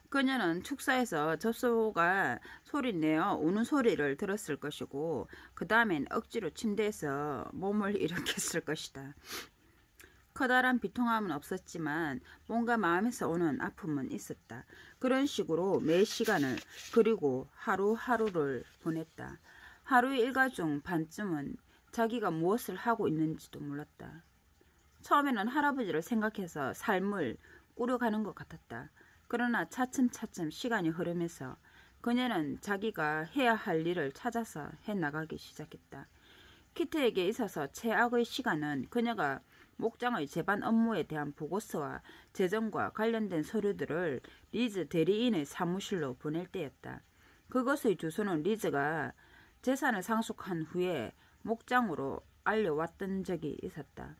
그녀는 축사에서 접수가 소리내어 우는 소리를 들었을 것이고 그 다음엔 억지로 침대에서 몸을 일으켰을 것이다. 커다란 비통함은 없었지만 뭔가 마음에서 오는 아픔은 있었다. 그런 식으로 매 시간을 그리고 하루하루를 보냈다. 하루의 일과 중 반쯤은 자기가 무엇을 하고 있는지도 몰랐다. 처음에는 할아버지를 생각해서 삶을 꾸려가는 것 같았다. 그러나 차츰차츰 시간이 흐르면서 그녀는 자기가 해야 할 일을 찾아서 해나가기 시작했다. 키트에게 있어서 최악의 시간은 그녀가 목장의 제반 업무에 대한 보고서와 재정과 관련된 서류들을 리즈 대리인의 사무실로 보낼 때였다. 그것의 주소는 리즈가 재산을 상속한 후에 목장으로 알려왔던 적이 있었다.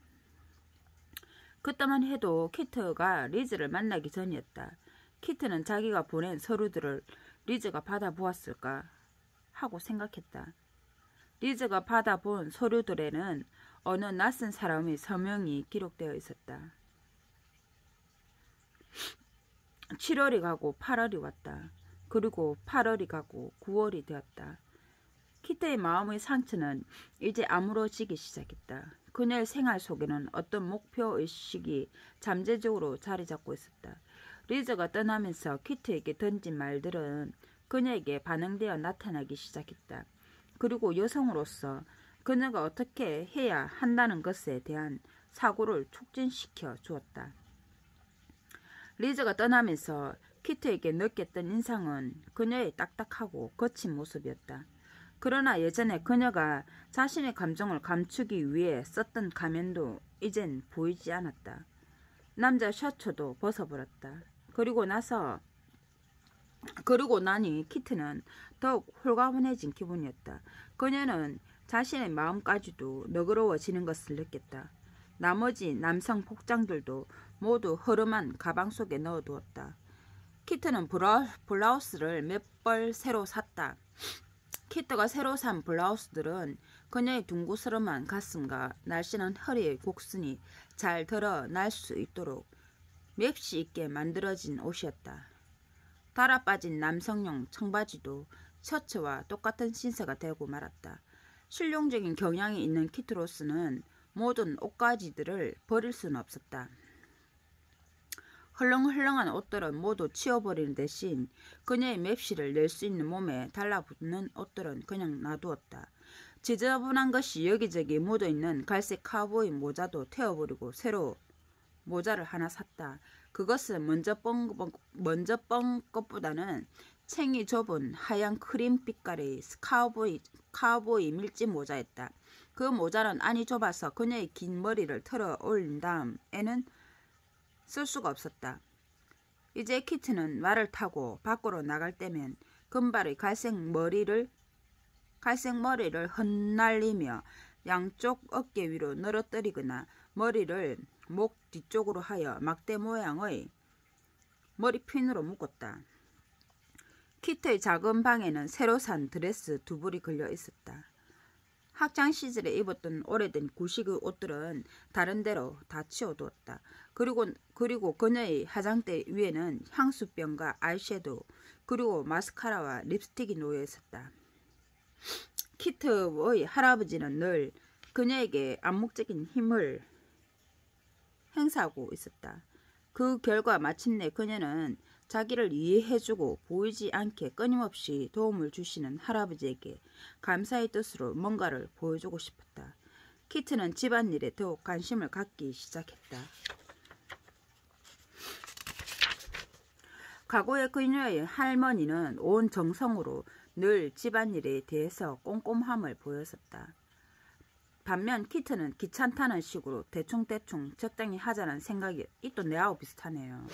그때만 해도 키트가 리즈를 만나기 전이었다. 키트는 자기가 보낸 서류들을 리즈가 받아보았을까 하고 생각했다. 리즈가 받아본 서류들에는 어느 낯선 사람의 서명이 기록되어 있었다. 7월이 가고 8월이 왔다. 그리고 8월이 가고 9월이 되었다. 키트의 마음의 상처는 이제 아물어지기 시작했다. 그녀의 생활 속에는 어떤 목표의식이 잠재적으로 자리 잡고 있었다. 리즈가 떠나면서 키트에게 던진 말들은 그녀에게 반영되어 나타나기 시작했다. 그리고 여성으로서 그녀가 어떻게 해야 한다는 것에 대한 사고를 촉진시켜 주었다. 리즈가 떠나면서 키트에게 느꼈던 인상은 그녀의 딱딱하고 거친 모습이었다. 그러나 예전에 그녀가 자신의 감정을 감추기 위해 썼던 가면도 이젠 보이지 않았다. 남자 셔츠도 벗어버렸다. 그리고 나니 키트는 더욱 홀가분해진 기분이었다. 그녀는 자신의 마음까지도 너그러워지는 것을 느꼈다. 나머지 남성 복장들도 모두 허름한 가방 속에 넣어두었다. 키트는 블라우스를 몇 벌 새로 샀다. 키트가 새로 산 블라우스들은 그녀의 둥그스름한 가슴과 날씬한 허리의 곡선이 잘 드러날 수 있도록 맵시 있게 만들어진 옷이었다. 달아빠진 남성용 청바지도 셔츠와 똑같은 신세가 되고 말았다. 실용적인 경향이 있는 키트로서는 모든 옷가지들을 버릴 수는 없었다. 헐렁헐렁한 옷들은 모두 치워버리는 대신 그녀의 맵시를 낼 수 있는 몸에 달라붙는 옷들은 그냥 놔두었다. 지저분한 것이 여기저기 묻어있는 갈색 카우보이 모자도 태워버리고 새로 모자를 하나 샀다. 그것은 먼저 번 것보다는 챙이 좁은 하얀 크림 빛깔의 카우보이 밀짚 모자였다. 그 모자는 안이 좁아서 그녀의 긴 머리를 틀어 올린 다음에는 쓸 수가 없었다. 이제 키트는 말을 타고 밖으로 나갈 때면 금발의 갈색 머리를 흩날리며 양쪽 어깨 위로 늘어뜨리거나 머리를 목 뒤쪽으로 하여 막대 모양의 머리핀으로 묶었다. 키트의 작은 방에는 새로 산 드레스 2벌이 걸려 있었다. 학창 시절에 입었던 오래된 구식의 옷들은 다른 데로 다 치워두었다. 그리고 그녀의 화장대 위에는 향수병과 아이섀도우 그리고 마스카라와 립스틱이 놓여 있었다. 키트의 할아버지는 늘 그녀에게 암묵적인 힘을 행사하고 있었다. 그 결과 마침내 그녀는 자기를 이해해주고 보이지 않게 끊임없이 도움을 주시는 할아버지에게 감사의 뜻으로 뭔가를 보여주고 싶었다. 키트는 집안일에 더욱 관심을 갖기 시작했다. 과거의 그녀의 할머니는 온 정성으로 늘 집안일에 대해서 꼼꼼함을 보였었다. 반면 키트는 귀찮다는 식으로 대충대충 적당히 하자는 생각이 또 내하고 비슷하네요.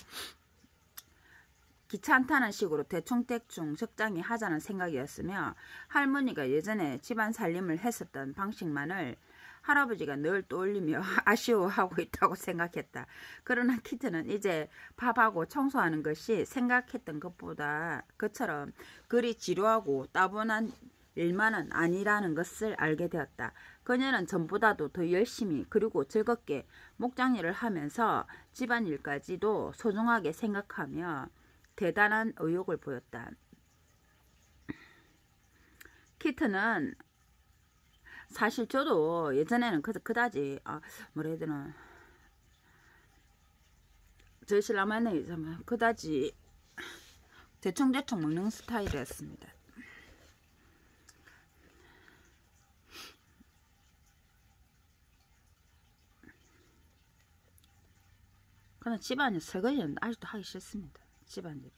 귀찮다는 식으로 대충대충 적당히 하자는 생각이었으며 할머니가 예전에 집안 살림을 했었던 방식만을 할아버지가 늘 떠올리며 아쉬워하고 있다고 생각했다. 그러나 키트는 이제 밥하고 청소하는 것이 생각했던 것보다 그처럼 그리 지루하고 따분한 일만은 아니라는 것을 알게 되었다. 그녀는 전보다도 더 열심히 그리고 즐겁게 목장일을 하면서 집안일까지도 소중하게 생각하며 대단한 의욕을 보였다. 키트는 사실 저도 예전에는 그다지 뭐라 해야 되나 저희 신라면은 그다지 대충대충 먹는 스타일이었습니다. 그냥 집안일 설거지는 아직도 하기 싫습니다. 집안일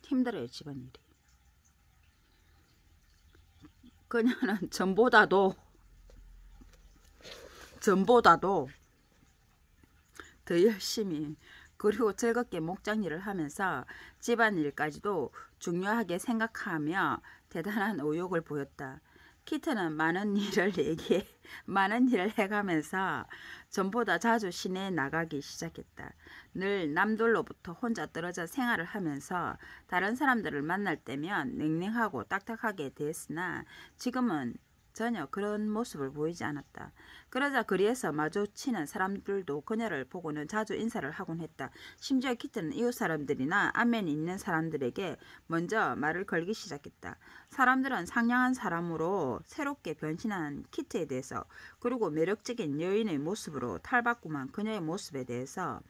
힘들어요. 집안일이. 그녀는 전보다도 더 열심히 그리고 즐겁게 목장일을 하면서 집안일까지도 중요하게 생각하며 대단한 의욕을 보였다. 키트는 많은 일을 해가면서 전보다 자주 시내에 나가기 시작했다. 늘 남들로부터 혼자 떨어져 생활을 하면서 다른 사람들을 만날 때면 냉랭하고 딱딱하게 대했으나 지금은 전혀 그런 모습을 보이지 않았다. 그러자 거리에서 마주치는 사람들도 그녀를 보고는 자주 인사를 하곤 했다. 심지어 키트는 이웃 사람들이나 안면이 있는 사람들에게 먼저 말을 걸기 시작했다. 사람들은 상냥한 사람으로 새롭게 변신한 키트에 대해서 그리고 매력적인 여인의 모습으로 탈바꿈한 그녀의 모습에 대해서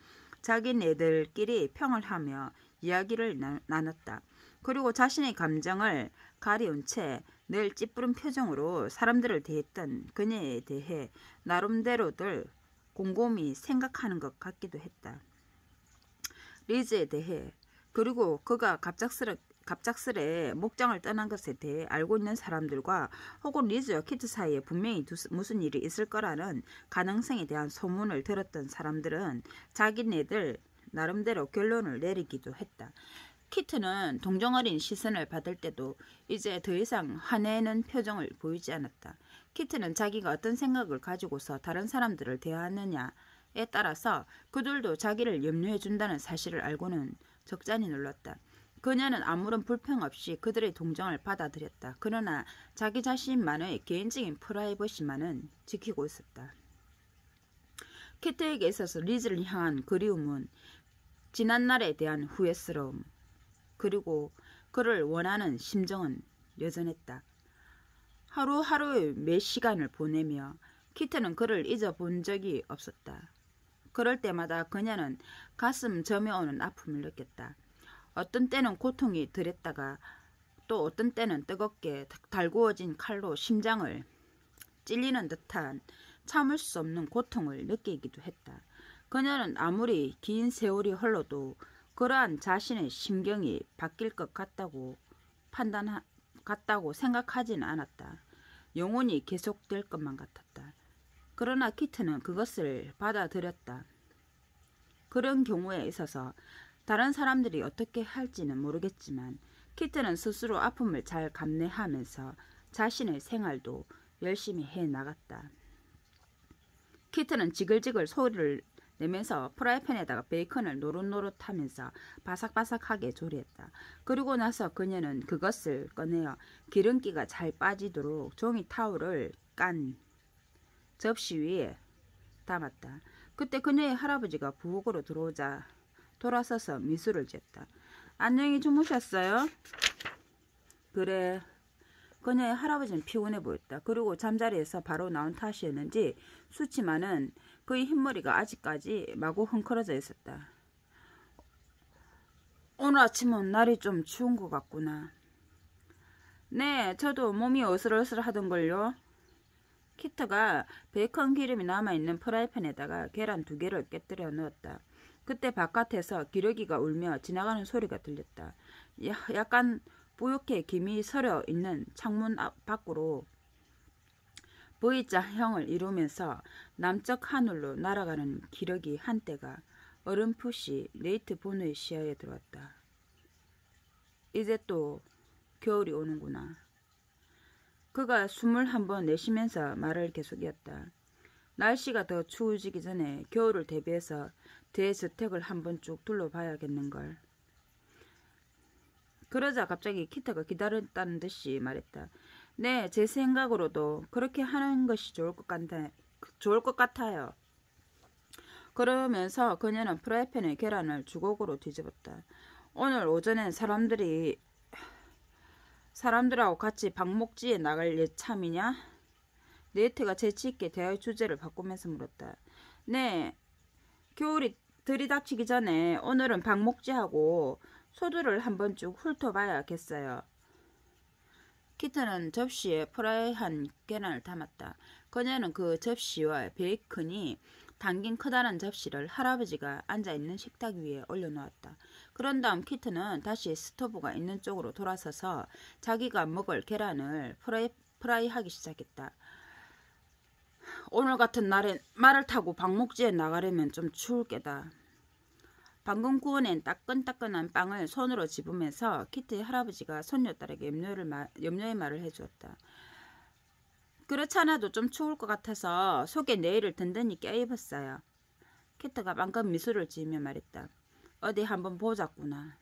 자기네들끼리 평을 하며 이야기를 나눴다. 그리고 자신의 감정을 가리운 채 늘 찌푸른 표정으로 사람들을 대했던 그녀에 대해 나름대로들 곰곰이 생각하는 것 같기도 했다. 리즈에 대해 그리고 그가 갑작스레 목장을 떠난 것에 대해 알고 있는 사람들과 혹은 리즈와 키트 사이에 분명히 무슨 일이 있을 거라는 가능성에 대한 소문을 들었던 사람들은 자기네들 나름대로 결론을 내리기도 했다. 키트는 동정어린 시선을 받을 때도 이제 더 이상 화내는 표정을 보이지 않았다. 키트는 자기가 어떤 생각을 가지고서 다른 사람들을 대하느냐에 따라서 그들도 자기를 염려해 준다는 사실을 알고는 적잖이 놀랐다. 그녀는 아무런 불평 없이 그들의 동정을 받아들였다. 그러나 자기 자신만의 개인적인 프라이버시만은 지키고 있었다. 키트에게 있어서 리즈를 향한 그리움은 지난날에 대한 후회스러움 그리고 그를 원하는 심정은 여전했다. 하루하루의 몇 시간을 보내며 키트는 그를 잊어본 적이 없었다. 그럴 때마다 그녀는 가슴 저며오는 아픔을 느꼈다. 어떤 때는 고통이 덜했다가 또 어떤 때는 뜨겁게 달구어진 칼로 심장을 찔리는 듯한 참을 수 없는 고통을 느끼기도 했다. 그녀는 아무리 긴 세월이 흘러도 그러한 자신의 심경이 바뀔 것 같다고 생각하지는 않았다. 영원히 계속될 것만 같았다. 그러나 키트는 그것을 받아들였다. 그런 경우에 있어서 다른 사람들이 어떻게 할지는 모르겠지만 키트는 스스로 아픔을 잘 감내하면서 자신의 생활도 열심히 해나갔다. 키트는 지글지글 소리를 내면서 프라이팬에다가 베이컨을 노릇노릇하면서 바삭바삭하게 조리했다. 그리고 나서 그녀는 그것을 꺼내어 기름기가 잘 빠지도록 종이 타올을 깐 접시 위에 담았다. 그때 그녀의 할아버지가 부엌으로 들어오자 돌아서서 미소를 지었다. 안녕히 주무셨어요? 그래. 그녀의 할아버지는 피곤해 보였다. 그리고 잠자리에서 바로 나온 탓이었는지 수치만은 그의 흰머리가 아직까지 마구 흥커러져 있었다. 오늘 아침은 날이 좀 추운 것 같구나. 네, 저도 몸이 어슬어슬하던걸요. 키트가 베이컨 기름이 남아있는 프라이팬에다가 계란 2개를 깨뜨려 넣었다. 그때 바깥에서 기러기가 울며 지나가는 소리가 들렸다. 약간 뿌옇게 김이 서려 있는 창문 밖으로 V자형을 이루면서 남쪽 하늘로 날아가는 기러기 한대가 어렴풋이 네이트 보너의 시야에 들어왔다. 이제 또 겨울이 오는구나. 그가 숨을 한번 내쉬면서 말을 계속이었다. 날씨가 더 추워지기 전에 겨울을 대비해서 대저택을 한번 쭉 둘러봐야겠는걸. 그러자 갑자기 키트가 기다렸다는 듯이 말했다. 네, 제 생각으로도 그렇게 하는 것이 좋을 것 같아요. 그러면서 그녀는 프라이팬에 계란을 주걱으로 뒤집었다. 오늘 오전엔 사람들하고 같이 방목지에 나갈 예참이냐? 네이트가 재치있게 대화의 주제를 바꾸면서 물었다. 네, 겨울이 들이닥치기 전에 오늘은 방목지하고 소두를 한번 쭉 훑어봐야겠어요. 키트는 접시에 프라이한 계란을 담았다. 그녀는 그 접시와 베이컨이 담긴 커다란 접시를 할아버지가 앉아있는 식탁 위에 올려놓았다. 그런 다음 키트는 다시 스토브가 있는 쪽으로 돌아서서 자기가 먹을 계란을 프라이하기 시작했다. 오늘 같은 날엔 말을 타고 방목지에 나가려면 좀 추울 게다. 방금 구워낸 따끈따끈한 빵을 손으로 집으면서 키트의 할아버지가 손녀딸에게 염려의 말을 해주었다. 그렇잖아도 좀 추울 것 같아서 속에 내일을 든든히 껴입었어요. 키트가 방금 미소를 지으며 말했다. 어디 한번 보자꾸나.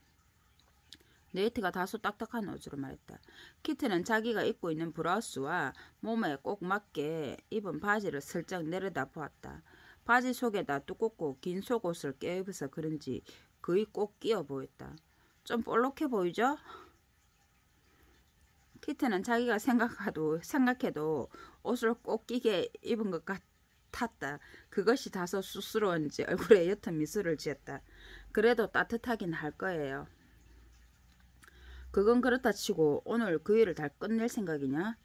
네이트가 다소 딱딱한 어조로 말했다. 키트는 자기가 입고 있는 브라우스와 몸에 꼭 맞게 입은 바지를 슬쩍 내려다 보았다. 바지 속에다 두껍고 긴 속옷을 껴입어서 그런지 거의 꼭 끼어 보였다. 좀 볼록해 보이죠? 키트는 자기가 생각해도 옷을 꼭 끼게 입은 것 같았다. 그것이 다소 쑥스러운지 얼굴에 옅은 미소를 지었다. 그래도 따뜻하긴 할 거예요. 그건 그렇다 치고 오늘 그 일을 다 끝낼 생각이냐?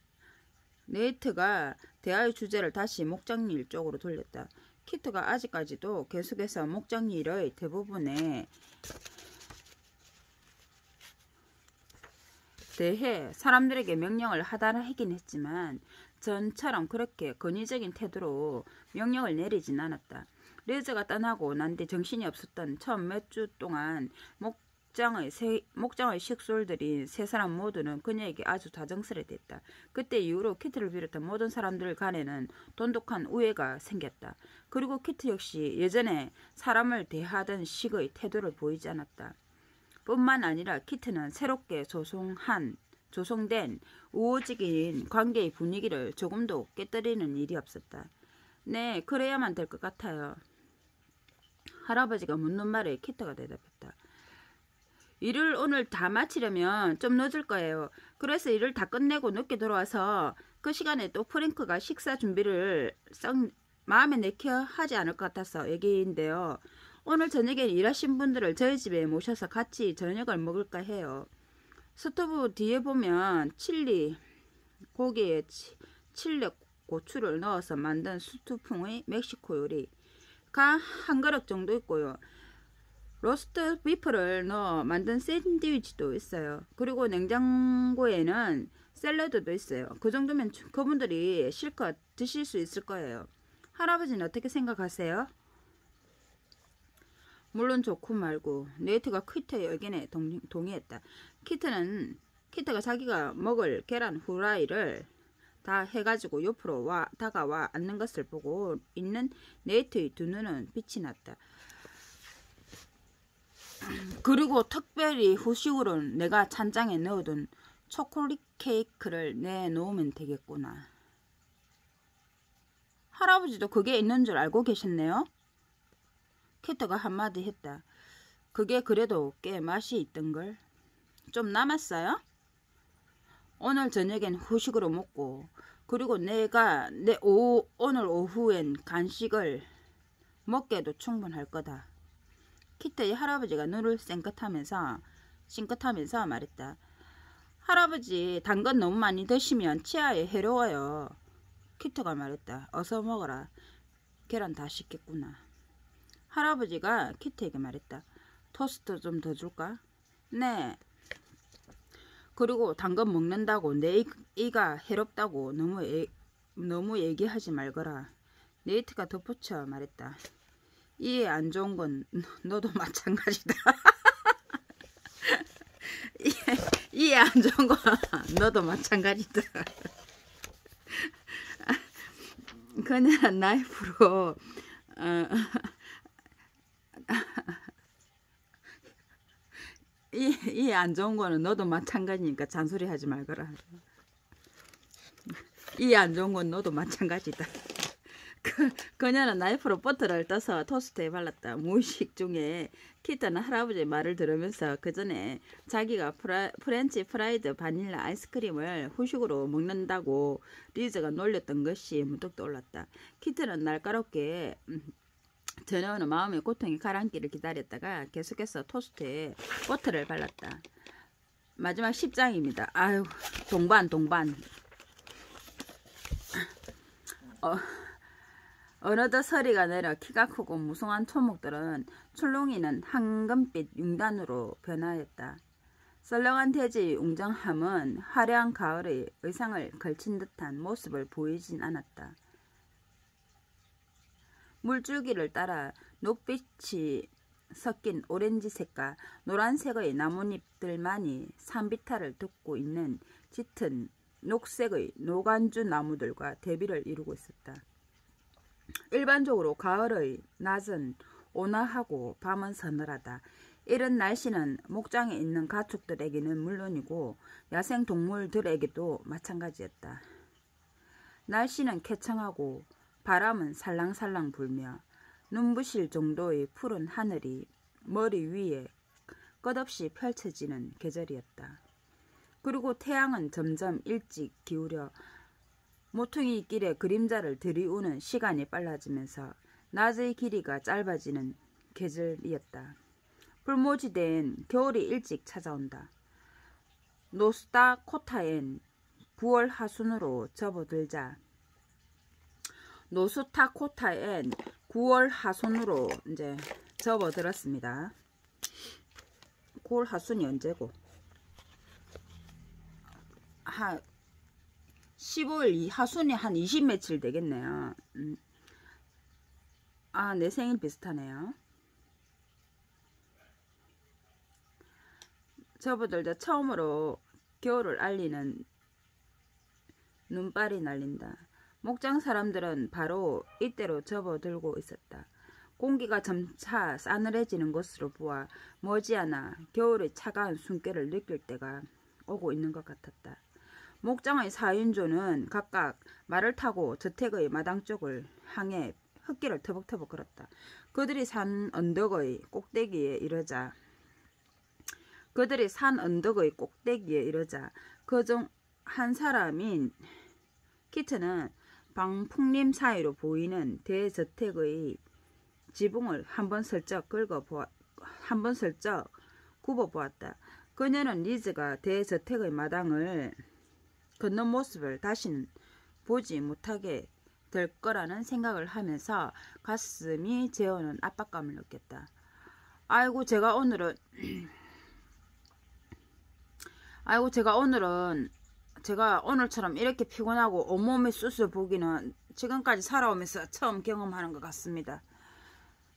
네이트가 대화의 주제를 다시 목장일 쪽으로 돌렸다. 키트가 아직까지도 계속해서 목장일의 대부분에 대해 사람들에게 명령을 하긴 했지만 전처럼 그렇게 권위적인 태도로 명령을 내리진 않았다. 레저가 떠나고 난 뒤 정신이 없었던 처음 몇 주 동안 목장의 식솔들인 세 사람 모두는 그녀에게 아주 다정스레됐다. 그때 이후로 키트를 비롯한 모든 사람들 간에는 돈독한 우애가 생겼다. 그리고 키트 역시 예전에 사람을 대하던 식의 태도를 보이지 않았다. 뿐만 아니라 키트는 새롭게 조성된 우호적인 관계의 분위기를 조금도 깨뜨리는 일이 없었다. 네, 그래야만 될 것 같아요. 할아버지가 묻는 말에 키트가 대답했다. 일을 오늘 다 마치려면 좀 늦을 거예요. 그래서 일을 다 끝내고 늦게 돌아와서 그 시간에 또 프랭크가 식사 준비를 썩 마음에 내켜 하지 않을 것 같아서 얘기인데요. 오늘 저녁에 일하신 분들을 저희 집에 모셔서 같이 저녁을 먹을까 해요. 스토브 뒤에 보면 고기에 칠레 고추를 넣어서 만든 스투풍의 멕시코 요리가 한 그릇 정도 있고요. 로스트 비프를 넣어 만든 샌드위치도 있어요. 그리고 냉장고에는 샐러드도 있어요. 그 정도면 그분들이 실컷 드실 수 있을 거예요. 할아버지는 어떻게 생각하세요? 물론 좋고 말고. 네이트가 키트의 의견에 동의했다. 키트가 자기가 먹을 계란 후라이를 다 해가지고 옆으로 다가와 앉는 것을 보고 있는 네이트의 두 눈은 빛이 났다. 그리고 특별히 후식으로는 내가 찬장에 넣어둔 초콜릿 케이크를 내놓으면 되겠구나. 할아버지도 그게 있는 줄 알고 계셨네요. 키트가 한마디 했다. 그게 그래도 꽤 맛이 있던걸. 좀 남았어요? 오늘 저녁엔 후식으로 먹고 그리고 오늘 오후엔 간식을 먹게도 충분할 거다. 키트의 할아버지가 눈을 싱긋하면서 말했다. 할아버지 단 건 너무 많이 드시면 치아에 해로워요. 키트가 말했다. 어서 먹어라. 계란 다 식겠구나. 할아버지가 키트에게 말했다. 토스트 좀 더 줄까? 네. 그리고 단 건 먹는다고 내 이가 해롭다고 너무 얘기하지 말거라. 네이트가 덧붙여 말했다. 이에 안 좋은 건 너도 마찬가지다. 이에 안 좋은 건 너도 마찬가지다. 그녀는 나이프로 이에 안 좋은 거는 너도 마찬가지니까 잔소리 하지 말거라. 이에 안 좋은 건 너도 마찬가지다. 그녀는 나이프로 버터를 떠서 토스트에 발랐다. 무의식 중에 키트는 할아버지의 말을 들으면서 그 전에 자기가 프렌치 프라이드 바닐라 아이스크림을 후식으로 먹는다고 리즈가 놀렸던 것이 문득 떠올랐다. 키트는 날카롭게 전혀는 마음의 고통이 가라앉기를 기다렸다가 계속해서 토스트에 버터를 발랐다. 마지막 10장입니다. 아유, 동반. 어느덧 서리가 내려 키가 크고 무성한 초목들은 출렁이는 황금빛 융단으로 변하였다. 썰렁한 돼지의 웅장함은 화려한 가을의 의상을 걸친 듯한 모습을 보이진 않았다. 물줄기를 따라 녹빛이 섞인 오렌지색과 노란색의 나뭇잎들만이 산비탈을 덮고 있는 짙은 녹색의 노간주 나무들과 대비를 이루고 있었다. 일반적으로 가을의 낮은 온화하고 밤은 서늘하다. 이런 날씨는 목장에 있는 가축들에게는 물론이고 야생동물들에게도 마찬가지였다. 날씨는 쾌청하고 바람은 살랑살랑 불며 눈부실 정도의 푸른 하늘이 머리 위에 끝없이 펼쳐지는 계절이었다. 그리고 태양은 점점 일찍 기울여 모퉁이 길에 그림자를 들이우는 시간이 빨라지면서 낮의 길이가 짧아지는 계절이었다. 불모지대엔 겨울이 일찍 찾아온다. 노스타코타엔 9월 하순으로 접어들자 노스타코타엔 9월 하순으로 이제 접어들었습니다. 9월 하순이 언제고? 15일 하순이 한 20 며칠 되겠네요. 아, 내 생일 비슷하네요. 접어들자 처음으로 겨울을 알리는 눈발이 날린다. 목장 사람들은 바로 이때로 접어들고 있었다. 공기가 점차 싸늘해지는 것으로 보아 머지않아 겨울의 차가운 숨결을 느낄 때가 오고 있는 것 같았다. 목장의 4인조는 각각 말을 타고 저택의 마당 쪽을 향해 흙길을 터벅터벅 걸었다. 그들이 산 언덕의 꼭대기에 이르자 그중 한 사람인 키트는 방풍림 사이로 보이는 대저택의 지붕을 한번 슬쩍 굽어보았다. 그녀는 리즈가 대저택의 마당을 걷는 모습을 다시는 보지 못하게 될 거라는 생각을 하면서 가슴이 재우는 압박감을 느꼈다. 아이고 제가 오늘은 제가 오늘처럼 이렇게 피곤하고 온몸이 쑤쑤 보기는 지금까지 살아오면서 처음 경험하는 것 같습니다.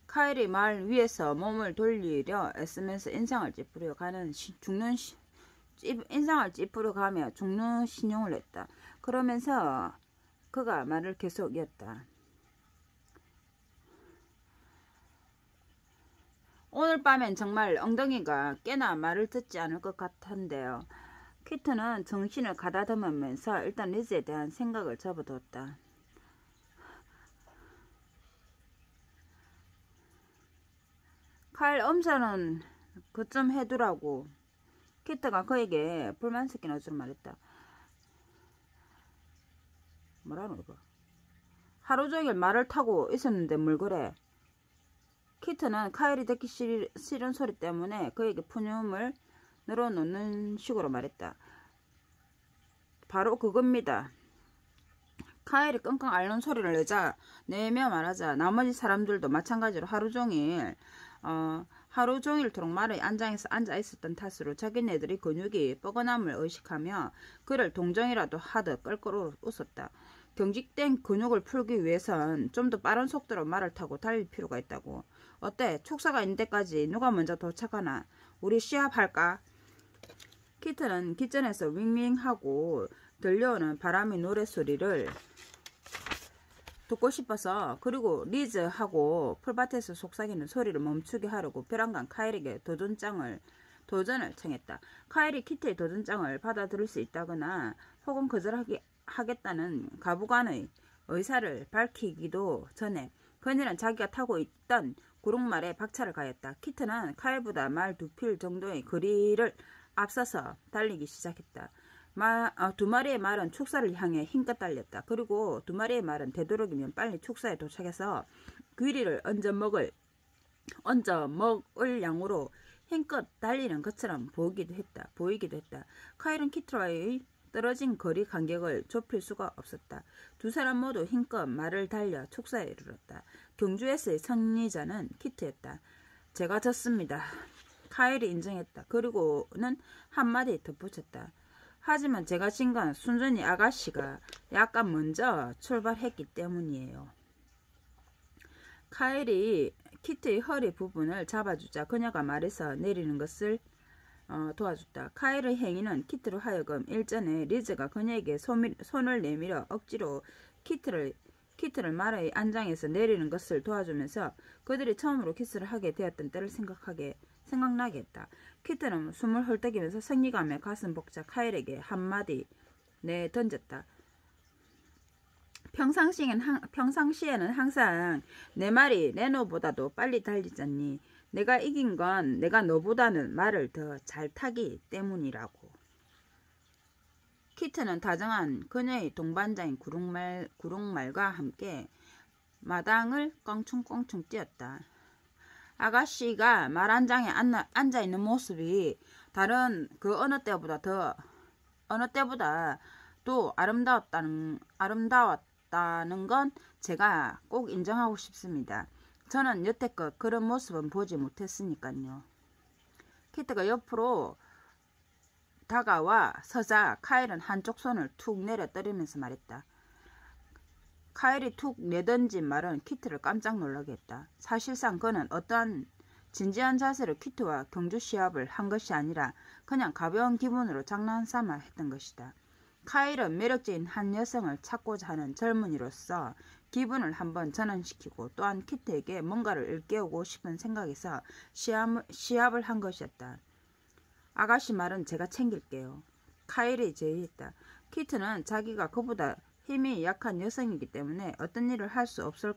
카일이 말 위에서 몸을 돌리려 애쓰면서 인상을 찌푸려 가며 죽는 신용을 했다. 그러면서 그가 말을 계속 이었다. 오늘 밤엔 정말 엉덩이가 꽤나 말을 듣지 않을 것 같은데요. 키트는 정신을 가다듬으면서 일단 리즈에 대한 생각을 접어두었다. 카일 엄살은 그쯤 해두라고. 키트가 그에게 불만 섞인 어조로 말했다. 뭐라노 이거. 하루 종일 말을 타고 있었는데 뭘 그래. 키트는 카일이 듣기 싫은 소리 때문에 그에게 푸념을 늘어놓는 식으로 말했다. 바로 그겁니다. 카일이 끙끙 앓는 소리를 내며 말하자 나머지 사람들도 마찬가지로 하루 종일토록 말의 안장에서 앉아 있었던 탓으로 자기네들이 근육이 뻐근함을 의식하며 그를 동정이라도 하듯 껄껄 웃었다. 경직된 근육을 풀기 위해선 좀 더 빠른 속도로 말을 타고 달릴 필요가 있다고. 어때? 축사가 있는 데까지 누가 먼저 도착하나? 우리 시합할까? 키트는 kitchen에서 윙윙하고 들려오는 바람의 노랫소리를 듣고 싶어서 그리고 리즈하고 풀밭에서 속삭이는 소리를 멈추게 하려고 벼랑간 카일에게 도전을 청했다. 카일이 키트의 도전장을 받아들일 수 있다거나 혹은 거절하겠다는 가부간의 의사를 밝히기도 전에 그녀는 자기가 타고 있던 구릉말에 박차를 가했다. 키트는 카일보다 말 2필 정도의 거리를 앞서서 달리기 시작했다. 두 마리의 말은 축사를 향해 힘껏 달렸다. 그리고 두 마리의 말은 되도록이면 빨리 축사에 도착해서 귀리를 얹어 먹을 양으로 힘껏 달리는 것처럼 보이기도 했다. 카일은 키트와의 떨어진 거리 간격을 좁힐 수가 없었다. 두 사람 모두 힘껏 말을 달려 축사에 이르렀다. 경주에서의 승리자는 키트였다. 제가 졌습니다. 카일이 인정했다. 그리고는 한마디 덧붙였다. 하지만 제가 진 건 순전히 아가씨가 약간 먼저 출발했기 때문이에요. 카일이 키트의 허리 부분을 잡아주자 그녀가 말해서 내리는 것을 도와줬다. 카일의 행위는 키트로 하여금 일전에 리즈가 그녀에게 손을 내밀어 억지로 키트를 말의 안장에서 내리는 것을 도와주면서 그들이 처음으로 키스를 하게 되었던 때를 생각나게 했다. 키트는 숨을 헐떡이면서 생리감에 가슴 벅차 카일에게 한마디 내던졌다. 평상시에는 항상 내 말이 레노보다도 빨리 달리잖니. 내가 이긴 건 내가 너보다는 말을 더 잘 타기 때문이라고. 키트는 다정한 그녀의 동반자인 구릉말과 함께 마당을 껑충껑충 뛰었다. 아가씨가 말 안장에 앉아있는 모습이 다른 그 어느 때보다 또 아름다웠다는 건 제가 꼭 인정하고 싶습니다. 저는 여태껏 그런 모습은 보지 못했으니까요. 키트가 옆으로 다가와 서자 카일은 한쪽 손을 툭 내려 떨면서 말했다. 카일이 툭 내던진 말은 키트를 깜짝 놀라게 했다. 사실상 그는 어떠한 진지한 자세로 키트와 경주 시합을 한 것이 아니라 그냥 가벼운 기분으로 장난삼아 했던 것이다. 카일은 매력적인 한 여성을 찾고자 하는 젊은이로서 기분을 한번 전환시키고 또한 키트에게 뭔가를 일깨우고 싶은 생각에서 시합을 한 것이었다. 아가씨 말은 제가 챙길게요. 카일이 제의했다. 키트는 자기가 그보다 힘이 약한 여성이기 때문에 어떤 일을 할 수 없을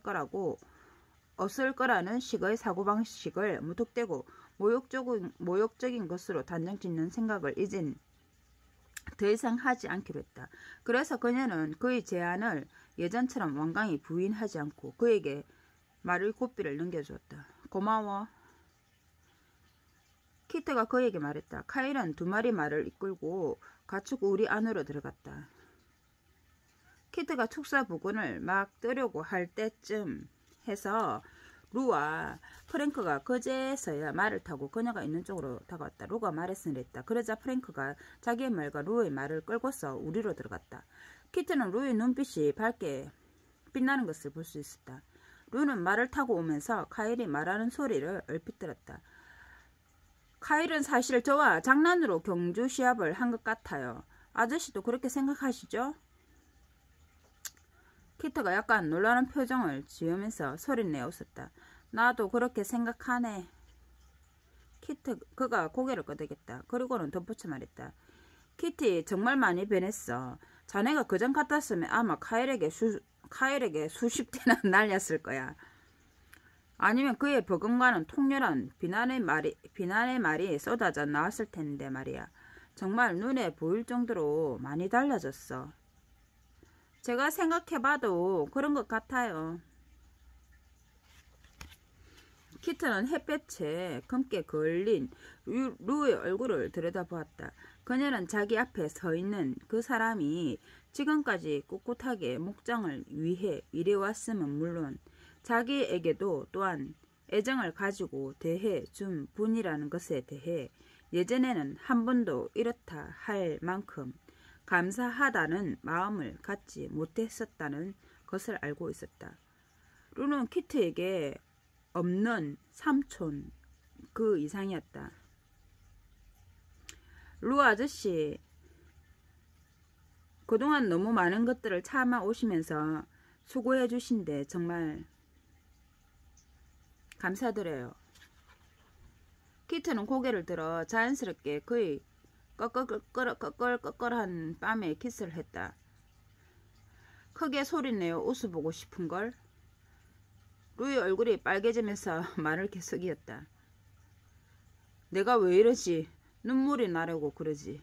거라는 식의 사고방식을 무턱대고 모욕적인 것으로 단정짓는 생각을 이젠 더 이상 하지 않기로 했다. 그래서 그녀는 그의 제안을 예전처럼 완강히 부인하지 않고 그에게 말의 고삐를 넘겨주었다. 고마워. 키트가 그에게 말했다. 카일은 두 마리 말을 이끌고 가축 우리 안으로 들어갔다. 키트가 축사 부근을 막 뜨려고 할 때쯤 해서 루와 프랭크가 그제서야 말을 타고 그녀가 있는 쪽으로 다가왔다. 루가 말했으랬다. 그러자 프랭크가 자기의 말과 루의 말을 끌고서 우리로 들어갔다. 키트는 루의 눈빛이 밝게 빛나는 것을 볼 수 있었다. 루는 말을 타고 오면서 카일이 말하는 소리를 얼핏 들었다. 카일은 사실 저와 장난으로 경주 시합을 한 것 같아요. 아저씨도 그렇게 생각하시죠? 키트가 약간 놀라는 표정을 지으면서 소리내어 웃었다. 나도 그렇게 생각하네. 그가 고개를 끄덕였다. 그리고는 덧붙여 말했다. 키티 정말 많이 변했어. 자네가 그전 같았으면 아마 카일에게 수십 대나 날렸을 거야. 아니면 그의 버금가는 통렬한 비난의 말이 쏟아져 나왔을 텐데 말이야. 정말 눈에 보일 정도로 많이 달라졌어. 제가 생각해봐도 그런 것 같아요. 키트는 햇볕에 검게 걸린 루의 얼굴을 들여다보았다. 그녀는 자기 앞에 서 있는 그 사람이 지금까지 꿋꿋하게 목장을 위해 일해왔음은 물론 자기에게도 또한 애정을 가지고 대해 준 분이라는 것에 대해 예전에는 한 번도 이렇다 할 만큼 감사하다는 마음을 갖지 못했었다는 것을 알고 있었다. 루는 키트에게 없는 삼촌 그 이상이었다. 루 아저씨, 그동안 너무 많은 것들을 참아 오시면서 수고해 주신데 정말 감사드려요. 키트는 고개를 들어 자연스럽게 그의 꺼끌꺼끌한 뺨에 키스를 했다. 크게 소리내어 웃어보고 싶은걸. 루의 얼굴이 빨개지면서 말을 계속 이었다. 내가 왜 이러지? 눈물이 나려고 그러지.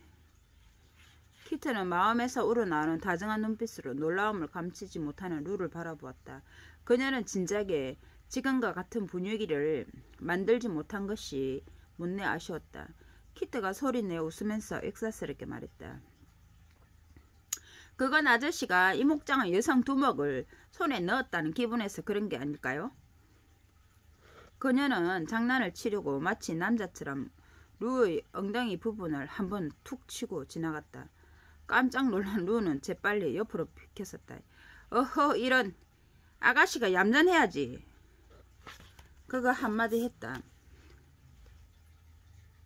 키트는 마음에서 우러나오는 다정한 눈빛으로 놀라움을 감추지 못하는 루를 바라보았다. 그녀는 진작에 지금과 같은 분위기를 만들지 못한 것이 못내 아쉬웠다. 키트가 소리내어 웃으면서 익살스럽게 말했다. 그건 아저씨가 이 목장의 여성 두목을 손에 넣었다는 기분에서 그런 게 아닐까요? 그녀는 장난을 치려고 마치 남자처럼 루의 엉덩이 부분을 한번 툭 치고 지나갔다. 깜짝 놀란 루는 재빨리 옆으로 비켰었다. 어허, 이런. 아가씨가 얌전해야지. 그가 한마디 했다.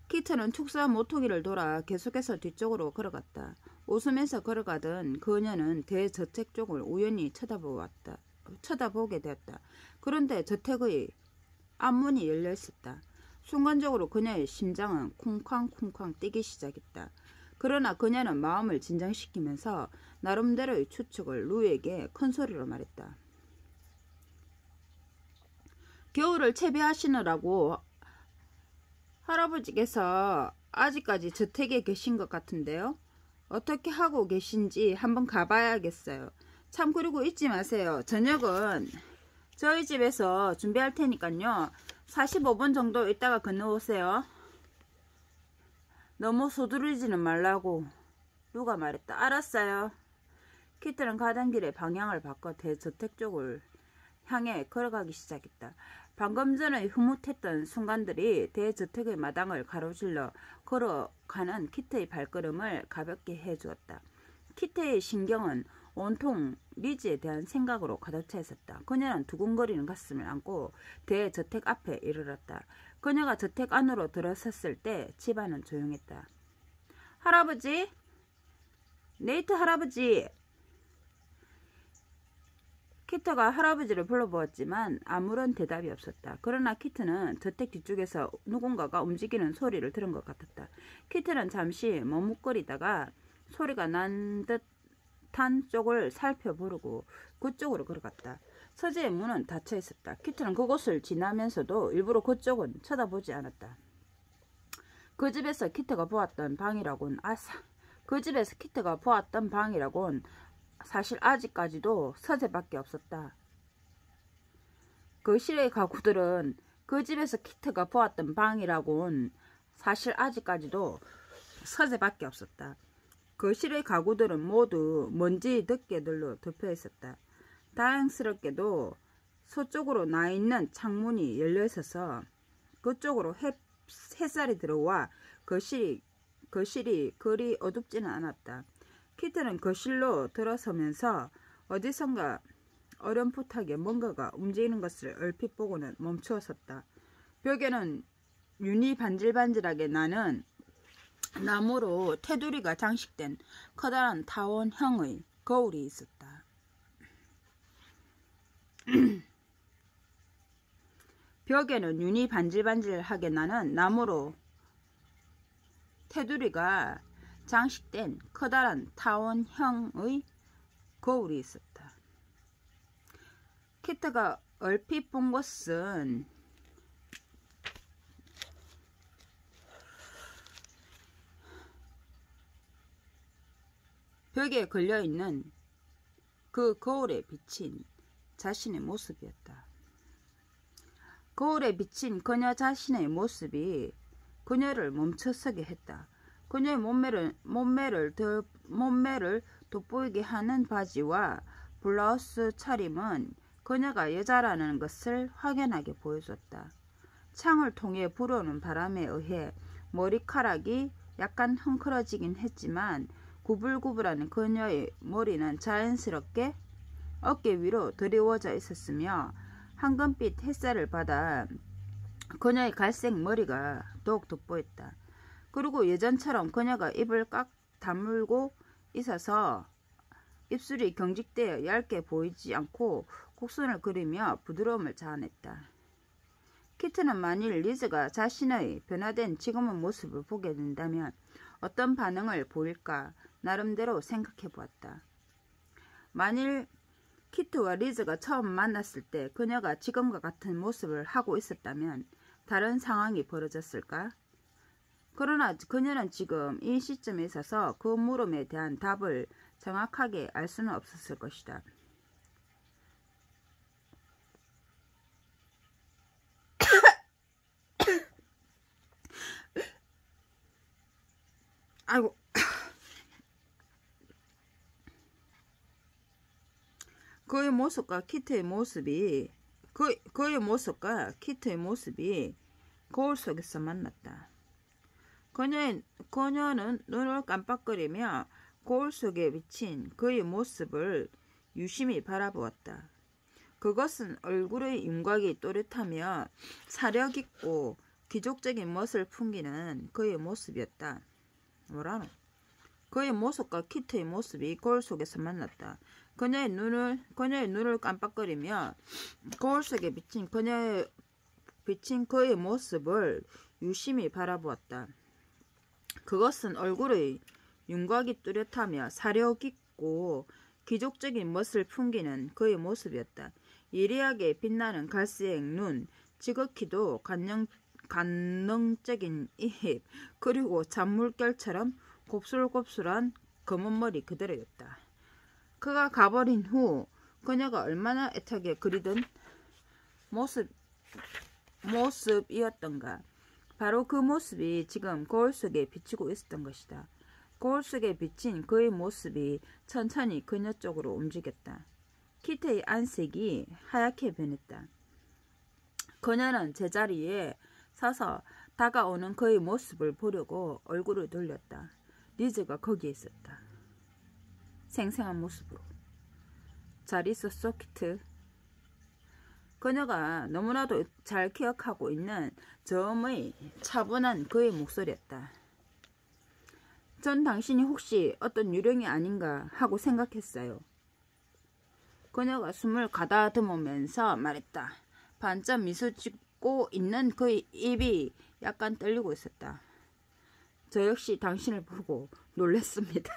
키트는 축소한 모토기를 돌아 계속해서 뒤쪽으로 걸어갔다. 웃으면서 걸어가던 그녀는 대저택 쪽을 우연히 쳐다보게 되었다. 그런데 저택의 앞문이 열려 있었다. 순간적으로 그녀의 심장은 쿵쾅쿵쾅 뛰기 시작했다. 그러나 그녀는 마음을 진정시키면서 나름대로의 추측을 루에게 큰 소리로 말했다. 겨울을 채비하시느라고 할아버지께서 아직까지 저택에 계신 것 같은데요. 어떻게 하고 계신지 한번 가봐야겠어요. 참, 그리고 잊지 마세요. 저녁은 저희 집에서 준비할 테니까요. 45분 정도 있다가 건너오세요. 너무 서두르지는 말라고 루가 말했다. 알았어요. 키트는 가던 길에 방향을 바꿔 대저택 쪽을 향해 걸어가기 시작했다. 방금 전에 흐뭇했던 순간들이 대저택의 마당을 가로질러 걸어가는 키트의 발걸음을 가볍게 해주었다. 키트의 신경은 온통 리즈에 대한 생각으로 가득 차 있었다. 그녀는 두근거리는 가슴을 안고 대저택 앞에 이르렀다. 그녀가 저택 안으로 들어섰을 때 집안은 조용했다. 할아버지? 네이트 할아버지! 키트가 할아버지를 불러보았지만 아무런 대답이 없었다. 그러나 키트는 저택 뒤쪽에서 누군가가 움직이는 소리를 들은 것 같았다. 키트는 잠시 머뭇거리다가 소리가 난 듯한 쪽을 살펴보려고 그쪽으로 걸어갔다. 서재의 문은 닫혀 있었다. 키트는 그곳을 지나면서도 일부러 그쪽은 쳐다보지 않았다. 그 집에서 키트가 보았던 방이라곤 사실 아직까지도 서재밖에 없었다. 거실의 가구들은 그 집에서 키트가 보았던 방이라곤 사실 아직까지도 서재밖에 없었다. 거실의 가구들은 모두 먼지 덮개들로 덮여 있었다. 다행스럽게도 서쪽으로 나 있는 창문이 열려 있어서 그쪽으로 햇살이 들어와 거실이 그리 어둡지는 않았다. 키트는 거실로 들어서면서 어디선가 어렴풋하게 뭔가가 움직이는 것을 얼핏 보고는 멈추어 섰다. 벽에는 윤이 반질반질하게 나는 나무로 테두리가 장식된 커다란 타원형의 거울이 있었다. 벽에는 윤이 반질반질하게 나는 나무로 테두리가 장식된 커다란 타원형의 거울이 있었다. 키트가 얼핏 본 것은 벽에 걸려있는 그 거울에 비친 자신의 모습이었다. 거울에 비친 그녀 자신의 모습이 그녀를 멈춰서게 했다. 그녀의 몸매를 돋보이게 하는 바지와 블라우스 차림은 그녀가 여자라는 것을 확연하게 보여줬다. 창을 통해 불어오는 바람에 의해 머리카락이 약간 헝클어지긴 했지만 구불구불한 그녀의 머리는 자연스럽게 어깨 위로 드리워져 있었으며 황금빛 햇살을 받아 그녀의 갈색 머리가 더욱 돋보였다. 그리고 예전처럼 그녀가 입을 꽉 다물고 있어서 입술이 경직되어 얇게 보이지 않고 곡선을 그리며 부드러움을 자아냈다. 키트는 만일 리즈가 자신의 변화된 지금의 모습을 보게 된다면 어떤 반응을 보일까 나름대로 생각해 보았다. 만일 키트와 리즈가 처음 만났을 때 그녀가 지금과 같은 모습을 하고 있었다면 다른 상황이 벌어졌을까? 그러나 그녀는 지금 이 시점에 있어서 그 물음에 대한 답을 정확하게 알 수는 없었을 것이다. 아이고. 그의 모습과 키트의 모습이 거울 속에서 만났다. 그녀는 눈을 깜빡거리며 거울 속에 비친 그의 모습을 유심히 바라보았다. 그것은 얼굴의 윤곽이 또렷하며 사력있고 귀족적인 멋을 풍기는 그의 모습이었다. 뭐라노? 그의 모습과 키트의 모습이 거울 속에서 만났다. 그녀의 눈을 깜빡거리며 거울 속에 비친 그의 모습을 유심히 바라보았다. 그것은 얼굴의 윤곽이 뚜렷하며 사력있고 귀족적인 멋을 풍기는 그의 모습이었다. 예리하게 빛나는 갈색 눈, 지극히도 관능적인 입, 그리고 잔물결처럼 곱슬곱슬한 검은 머리 그대로였다. 그가 가버린 후 그녀가 얼마나 애타게 그리던 모습이었던가. 바로 그 모습이 지금 거울 속에 비치고 있었던 것이다. 거울 속에 비친 그의 모습이 천천히 그녀 쪽으로 움직였다. 키트의 안색이 하얗게 변했다. 그녀는 제자리에 서서 다가오는 그의 모습을 보려고 얼굴을 돌렸다. 리즈가 거기에 있었다. 생생한 모습으로. 잘 있었어, 키트? 그녀가 너무나도 잘 기억하고 있는 저음의 차분한 그의 목소리였다. 전 당신이 혹시 어떤 유령이 아닌가 하고 생각했어요. 그녀가 숨을 가다듬으면서 말했다. 반짝 미소 짓고 있는 그의 입이 약간 떨리고 있었다. 저 역시 당신을 보고 놀랐습니다.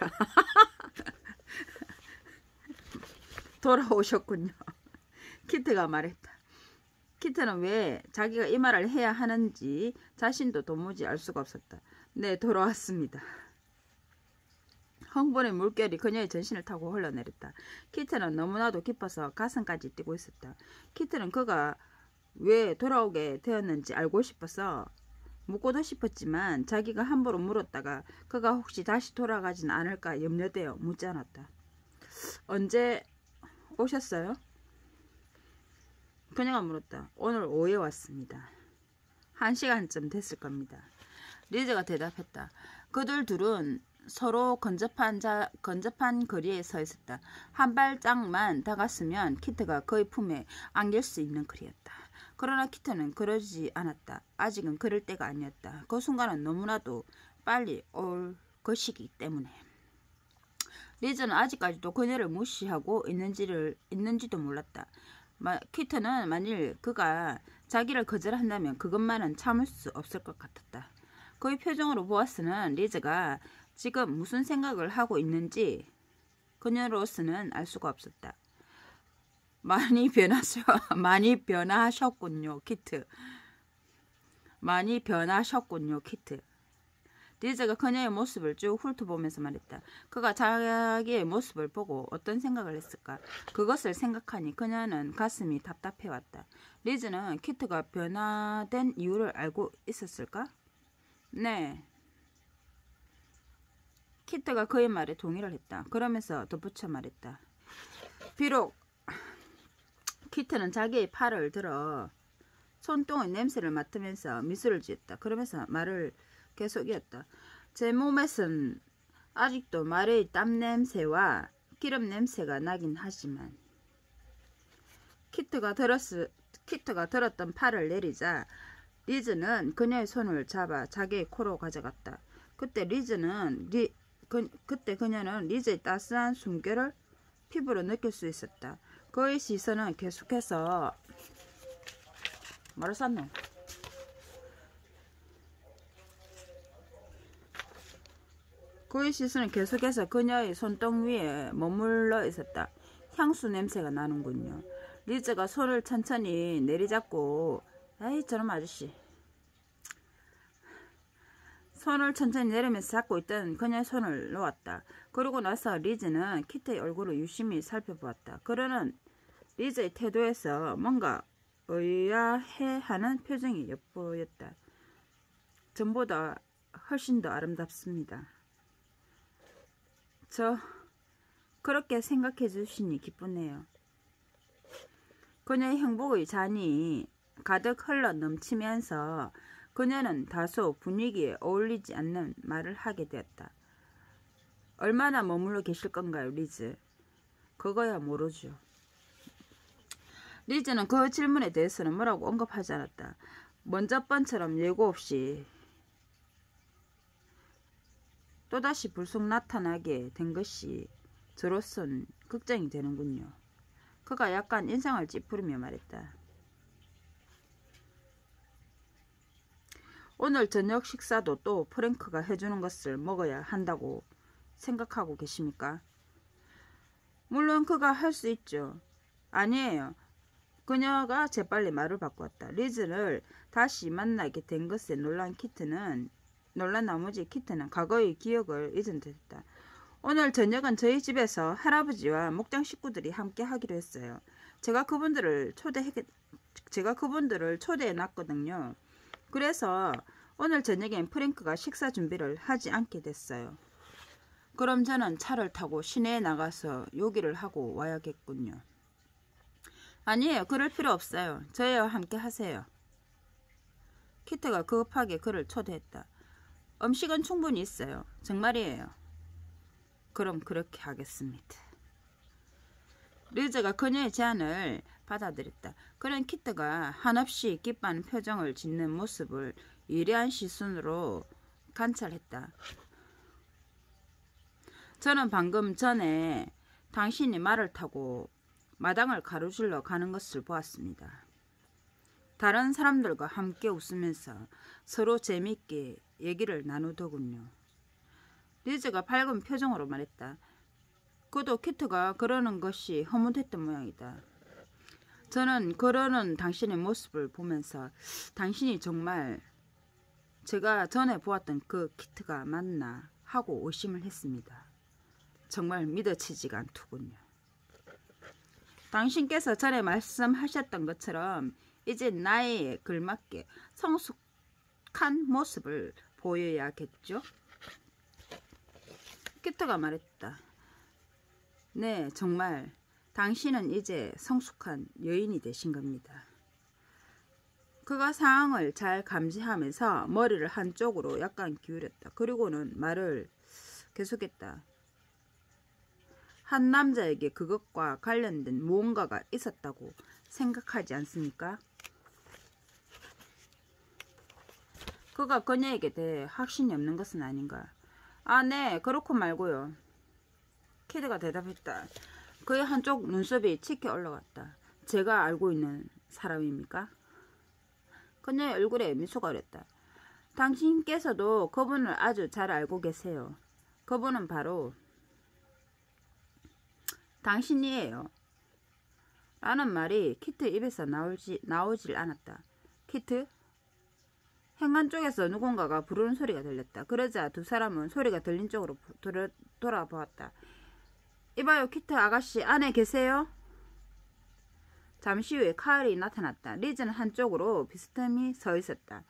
돌아오셨군요. 키트가 말했다. 키트는 왜 자기가 이 말을 해야 하는지 자신도 도무지 알 수가 없었다. 네, 돌아왔습니다. 흥분의 물결이 그녀의 전신을 타고 흘러내렸다. 키트는 너무나도 깊어서 가슴까지 뛰고 있었다. 키트는 그가 왜 돌아오게 되었는지 알고 싶어서 묻고도 싶었지만 자기가 함부로 물었다가 그가 혹시 다시 돌아가진 않을까 염려되어 묻지 않았다. 언제 오셨어요? 그녀가 물었다. 오늘 오후에 왔습니다. 1시간쯤 됐을 겁니다. 리즈가 대답했다. 그들 둘은 서로 근접한 거리에 서 있었다. 한 발짝만 다갔으면 키트가 그의 품에 안길 수 있는 거리였다. 그러나 키트는 그러지 않았다. 아직은 그럴 때가 아니었다. 그 순간은 너무나도 빨리 올 것이기 때문에. 리즈는 아직까지도 그녀를 무시하고 있는지도 몰랐다. 키트는 만일 그가 자기를 거절한다면 그것만은 참을 수 없을 것 같았다. 그의 표정으로 보았으는 리즈가 지금 무슨 생각을 하고 있는지 그녀로서는 알 수가 없었다. 많이 변하셨군요, 키트. 많이 변하셨군요, 키트. 리즈가 그녀의 모습을 쭉 훑어보면서 말했다. 그가 자기의 모습을 보고 어떤 생각을 했을까? 그것을 생각하니 그녀는 가슴이 답답해왔다. 리즈는 키트가 변화된 이유를 알고 있었을까? 네. 키트가 그의 말에 동의를 했다. 그러면서 덧붙여 말했다. 비록 키트는 자기의 팔을 들어 손등의 냄새를 맡으면서 미소를 지었다. 그러면서 말을 계속 이었다. 제 몸에선 아직도 말의 땀 냄새와 기름 냄새가 나긴 하지만 키트가 들었던 팔을 내리자 리즈는 그녀의 손을 잡아 자기의 코로 가져갔다. 그때 그녀는 리즈의 따스한 숨결을 피부로 느낄 수 있었다. 그의 시선은 계속해서 뭐를 쌌노? 그의 시선은 계속해서 그녀의 손등 위에 머물러 있었다. 향수 냄새가 나는군요. 리즈가 손을 천천히 내리잡고 에이 저놈 아저씨. 손을 천천히 내리면서 잡고 있던 그녀의 손을 놓았다. 그러고 나서 리즈는 키트의 얼굴을 유심히 살펴보았다. 그러는 리즈의 태도에서 뭔가 의아해하는 표정이 엿보였다. 전보다 훨씬 더 아름답습니다. 저 그렇게 생각해 주시니 기쁘네요. 그녀의 행복의 잔이 가득 흘러 넘치면서 그녀는 다소 분위기에 어울리지 않는 말을 하게 되었다. 얼마나 머물러 계실 건가요, 리즈? 그거야 모르죠. 리즈는 그 질문에 대해서는 뭐라고 언급하지 않았다. 먼저 번처럼 예고 없이 또다시 불쑥 나타나게 된 것이 저로선 걱정이 되는군요. 그가 약간 인상을 찌푸리며 말했다. 오늘 저녁 식사도 또 프랭크가 해주는 것을 먹어야 한다고 생각하고 계십니까? 물론 그가 할 수 있죠. 아니에요. 그녀가 재빨리 말을 바꾸었다. 리즈를 다시 만나게 된 것에 놀란 나머지 키트는 과거의 기억을 잊은 듯했다. 오늘 저녁은 저희 집에서 할아버지와 목장 식구들이 함께 하기로 했어요. 제가 그분들을 초대해 놨거든요. 그래서 오늘 저녁엔 프랭크가 식사 준비를 하지 않게 됐어요. 그럼 저는 차를 타고 시내에 나가서 요기를 하고 와야겠군요. 아니에요. 그럴 필요 없어요. 저희와 함께 하세요. 키트가 급하게 그를 초대했다. 음식은 충분히 있어요. 정말이에요. 그럼 그렇게 하겠습니다. 리즈가 그녀의 제안을 받아들였다. 그런 키트가 한없이 기뻐하는 표정을 짓는 모습을 예리한 시선으로 관찰했다. 저는 방금 전에 당신이 말을 타고 마당을 가로질러 가는 것을 보았습니다. 다른 사람들과 함께 웃으면서 서로 재미있게 얘기를 나누더군요. 리즈가 밝은 표정으로 말했다. 그도 키트가 그러는 것이 허무했던 모양이다. 저는 그러는 당신의 모습을 보면서 당신이 정말 제가 전에 보았던 그 키트가 맞나 하고 의심을 했습니다. 정말 믿어지지가 않더군요. 당신께서 전에 말씀하셨던 것처럼 이제 나이에 걸맞게 성숙한 모습을 보여야겠죠? 키트가 말했다. 네, 정말 당신은 이제 성숙한 여인이 되신 겁니다. 그가 상황을 잘 감지하면서 머리를 한쪽으로 약간 기울였다. 그리고는 말을 계속했다. 한 남자에게 그것과 관련된 무언가가 있었다고 생각하지 않습니까? 그가 그녀에게 대해 확신이 없는 것은 아닌가? 아, 네, 그렇고 말고요. 키드가 대답했다. 그의 한쪽 눈썹이 치켜 올라갔다. 제가 알고 있는 사람입니까? 그녀의 얼굴에 미소가 어렸다. 당신께서도 그분을 아주 잘 알고 계세요. 그분은 바로 당신이에요. 라는 말이 키트 입에서 나오질 않았다. 키트? 현관 쪽에서 누군가가 부르는 소리가 들렸다. 그러자 두 사람은 소리가 들린 쪽으로 돌아보았다. 이봐요, 키트 아가씨, 안에 계세요? 잠시 후에 카일이 나타났다. 리즈는 한쪽으로 비스듬히 서 있었다.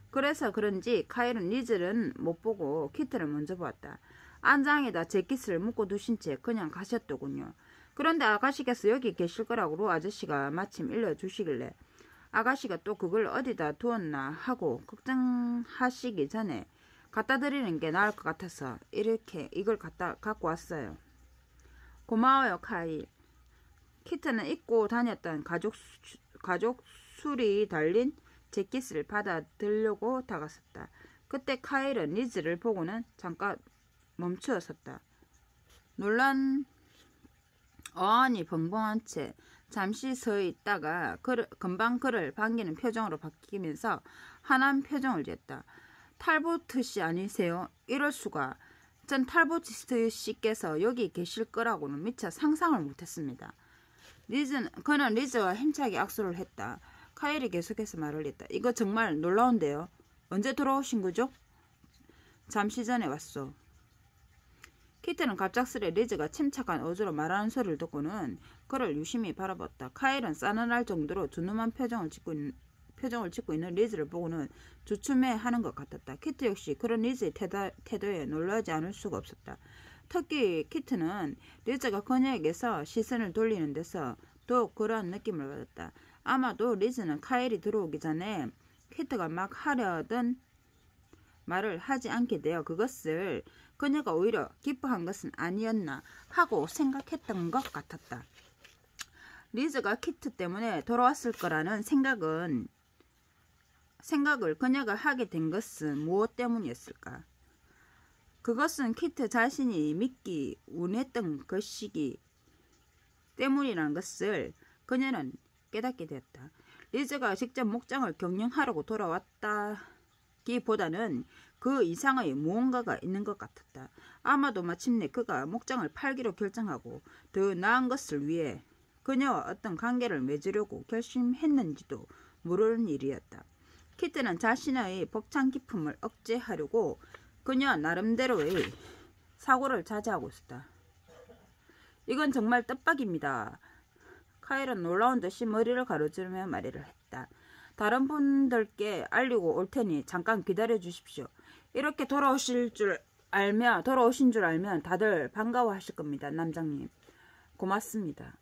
그래서 그런지 카일은 리즈는 못 보고 키트를 먼저 보았다. 안장에다 재킷을 묶어 두신 채 그냥 가셨더군요. 그런데 아가씨께서 여기 계실 거라고 아저씨가 마침 일러주시길래 아가씨가 또 그걸 어디다 두었나 하고 걱정하시기 전에 갖다 드리는 게 나을 것 같아서 이걸 갖고 왔어요. 고마워요, 카일. 키트는 입고 다녔던 가죽 술이 달린 재킷을 받아들려고 다가섰다. 그때 카일은 리즈를 보고는 잠깐 멈추어 섰다. 놀란 어안이 벙벙한 채 잠시 서 있다가 금방 그를 반기는 표정으로 바뀌면서 환한 표정을 지었다. 탈보트 씨 아니세요? 이럴 수가. 전 탈보트 씨께서 여기 계실 거라고는 미처 상상을 못했습니다. 그는 리즈와 힘차게 악수를 했다. 카일이 계속해서 말을 했다. 이거 정말 놀라운데요. 언제 돌아오신 거죠? 잠시 전에 왔소. 키트는 갑작스레 리즈가 침착한 어조로 말하는 소리를 듣고는 그를 유심히 바라봤다. 카일은 싸늘할 정도로 두툼한 표정을 짓고 있는 리즈를 보고는 주춤해하는 것 같았다. 키트 역시 그런 리즈의 태도에 놀라지 않을 수가 없었다. 특히 키트는 리즈가 그녀에게서 시선을 돌리는 데서 또 그러한 느낌을 받았다. 아마도 리즈는 카일이 들어오기 전에 키트가 막 하려던 말을 하지 않게 되어 그것을 그녀가 오히려 기뻐한 것은 아니었나 하고 생각했던 것 같았다. 리즈가 키트 때문에 돌아왔을 거라는 생각을 그녀가 하게 된 것은 무엇 때문이었을까? 그것은 키트 자신이 믿기 원했던 것이기 때문이라는 것을 그녀는 깨닫게 되었다. 리즈가 직접 목장을 경영하려고 돌아왔다기보다는 그 이상의 무언가가 있는 것 같았다. 아마도 마침내 그가 목장을 팔기로 결정하고 더 나은 것을 위해 그녀와 어떤 관계를 맺으려고 결심했는지도 모르는 일이었다. 키트는 자신의 벅찬 기품을 억제하려고 그녀 나름대로의 사고를 자제하고 있었다. 이건 정말 뜻밖입니다. 카일은 놀라운 듯이 머리를 가로지르며 말을 했다. 다른 분들께 알리고 올 테니 잠깐 기다려 주십시오. 이렇게 돌아오신 줄 알면 다들 반가워하실 겁니다, 남장님. 고맙습니다.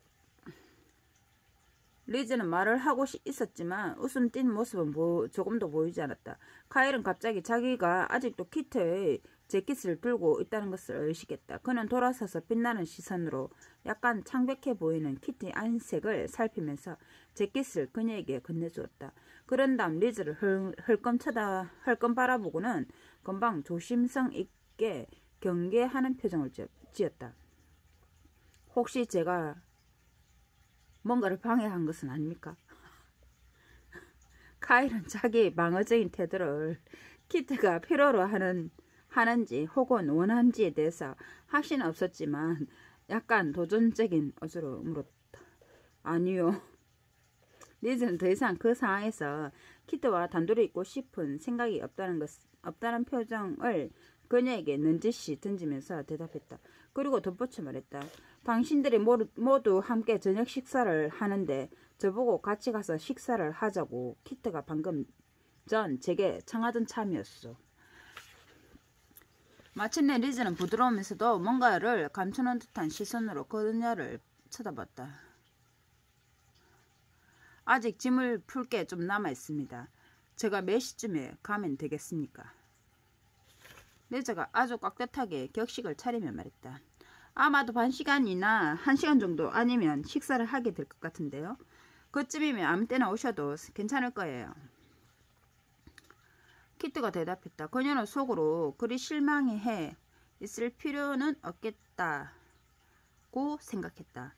리즈는 말을 하고 있었지만 웃음 띤 모습은 조금도 보이지 않았다. 카일은 갑자기 자기가 아직도 키트의 재킷을 들고 있다는 것을 의식했다. 그는 돌아서서 빛나는 시선으로 약간 창백해 보이는 키트의 안색을 살피면서 재킷을 그녀에게 건네주었다. 그런 다음 리즈를 헐끔 바라보고는 금방 조심성 있게 경계하는 표정을 지었다. 혹시 제가 뭔가를 방해한 것은 아닙니까? 카일은 자기 방어적인 태도를 키트가 필요로 하는지 혹은 원하는지에 대해서 확신은 없었지만 약간 도전적인 어조로 물었다. 아니요. 리즈는 더 이상 그 상황에서 키트와 단둘이 있고 싶은 생각이 없다는 표정을 그녀에게 넌지시 던지면서 대답했다. 그리고 덧붙여 말했다. 당신들이 모두 함께 저녁 식사를 하는데 저보고 같이 가서 식사를 하자고 키트가 방금 전 제게 청하던 참이었어. 마침내 리즈는 부드러우면서도 뭔가를 감추는 듯한 시선으로 그녀를 쳐다봤다. 아직 짐을 풀 게 좀 남아 있습니다. 제가 몇 시쯤에 가면 되겠습니까? 리즈가 아주 꽉듯하게 격식을 차리며 말했다. 아마도 반 시간이나 1시간 정도 아니면 식사를 하게 될 것 같은데요. 그쯤이면 아무 때나 오셔도 괜찮을 거예요. 키트가 대답했다. 그녀는 속으로 그리 실망해 있을 필요는 없겠다고 생각했다.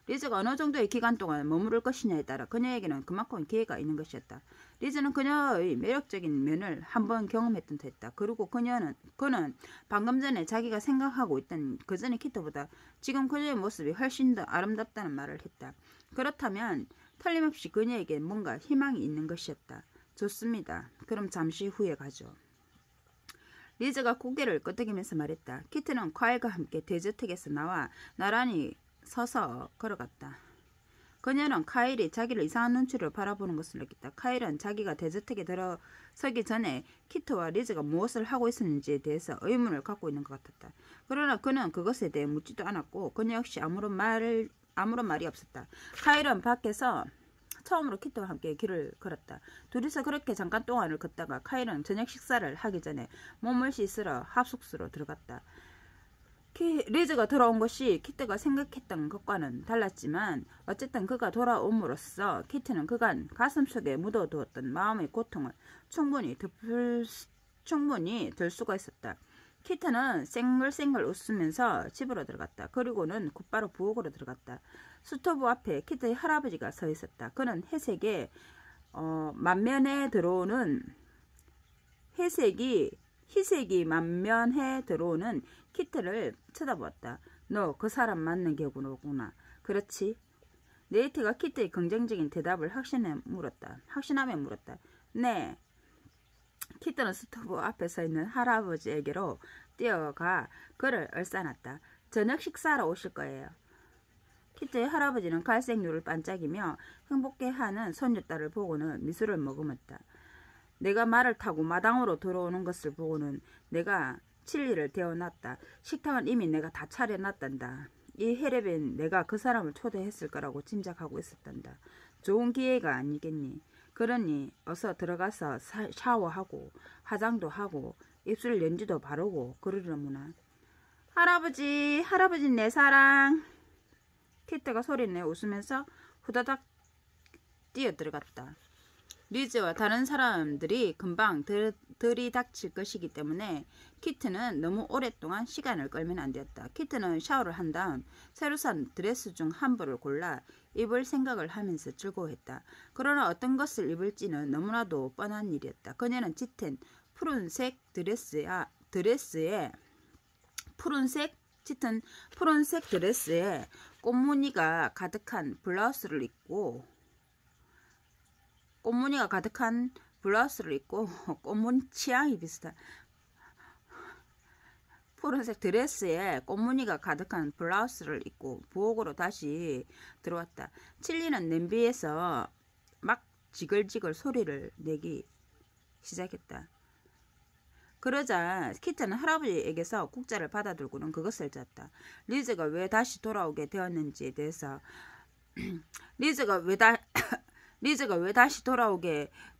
리즈가 어느 정도의 기간 동안 머무를 것이냐에 따라 그녀에게는 그만큼 기회가 있는 것이었다. 리즈는 그녀의 매력적인 면을 한번 경험했던 듯했다. 그리고 그는 방금 전에 자기가 생각하고 있던 그전의 키트보다 지금 그녀의 모습이 훨씬 더 아름답다는 말을 했다. 그렇다면 틀림없이 그녀에게 뭔가 희망이 있는 것이었다. 좋습니다. 그럼 잠시 후에 가죠. 리즈가 고개를 끄덕이면서 말했다. 키트는 과일과 함께 대저택에서 나와 나란히 서서 걸어갔다. 그녀는 카일이 자기를 이상한 눈치로 바라보는 것을 느꼈다. 카일은 자기가 대저택에 들어서기 전에 키트와 리즈가 무엇을 하고 있었는지에 대해서 의문을 갖고 있는 것 같았다. 그러나 그는 그것에 대해 묻지도 않았고 그녀 역시 아무런 말이 없었다. 카일은 밖에서 처음으로 키트와 함께 길을 걸었다. 둘이서 그렇게 잠깐 동안을 걷다가 카일은 저녁 식사를 하기 전에 몸을 씻으러 합숙소로 들어갔다. 리즈가 돌아온 것이 키트가 생각했던 것과는 달랐지만 어쨌든 그가 돌아옴으로써 키트는 그간 가슴속에 묻어두었던 마음의 고통을 충분히 들 수가 있었다. 키트는 생글생글 웃으면서 집으로 들어갔다. 그리고는 곧바로 부엌으로 들어갔다. 스토브 앞에 키트의 할아버지가 서 있었다. 그는 희색이 만면에 들어오는 키트를 쳐다보았다. 너 그 사람 맞는 개구나. 그렇지? 네이트가 키트의 긍정적인 대답을 확신하며 물었다. 네. 키트는 스토브 앞에 서 있는 할아버지에게로 뛰어가 그를 얼싸안았다. 저녁 식사하러 오실 거예요. 키트의 할아버지는 갈색 눈을 반짝이며 행복해하는 손녀딸을 보고는 미소를 머금었다. 내가 말을 타고 마당으로 들어오는 것을 보고는 내가 칠리를 데워놨다. 식탁은 이미 내가 다 차려놨단다. 이 헬레벤 내가 그 사람을 초대했을 거라고 짐작하고 있었단다. 좋은 기회가 아니겠니? 그러니 어서 들어가서 샤워하고 화장도 하고 입술 렌즈도 바르고 그러려무나. 할아버지 내 사랑. 키트가 소리내 웃으면서 후다닥 뛰어들어갔다. 리즈와 다른 사람들이 금방 들이닥칠 것이기 때문에 키트는 너무 오랫동안 시간을 끌면 안 되었다. 키트는 샤워를 한 다음 새로 산 드레스 중 한 벌을 골라 입을 생각을 하면서 즐거워했다. 그러나 어떤 것을 입을지는 너무나도 뻔한 일이었다. 그녀는 짙은 푸른색 푸른색 드레스에 꽃무늬가 가득한 블라우스를 입고 꽃무늬 취향이 비슷한 푸른색 드레스에 꽃무늬가 가득한 블라우스를 입고 부엌으로 다시 들어왔다. 칠리는 냄비에서 막 지글지글 소리를 내기 시작했다. 그러자 키트는 할아버지에게서 국자를 받아들고는 그것을 짰다. 리즈가 왜 다시 돌아오게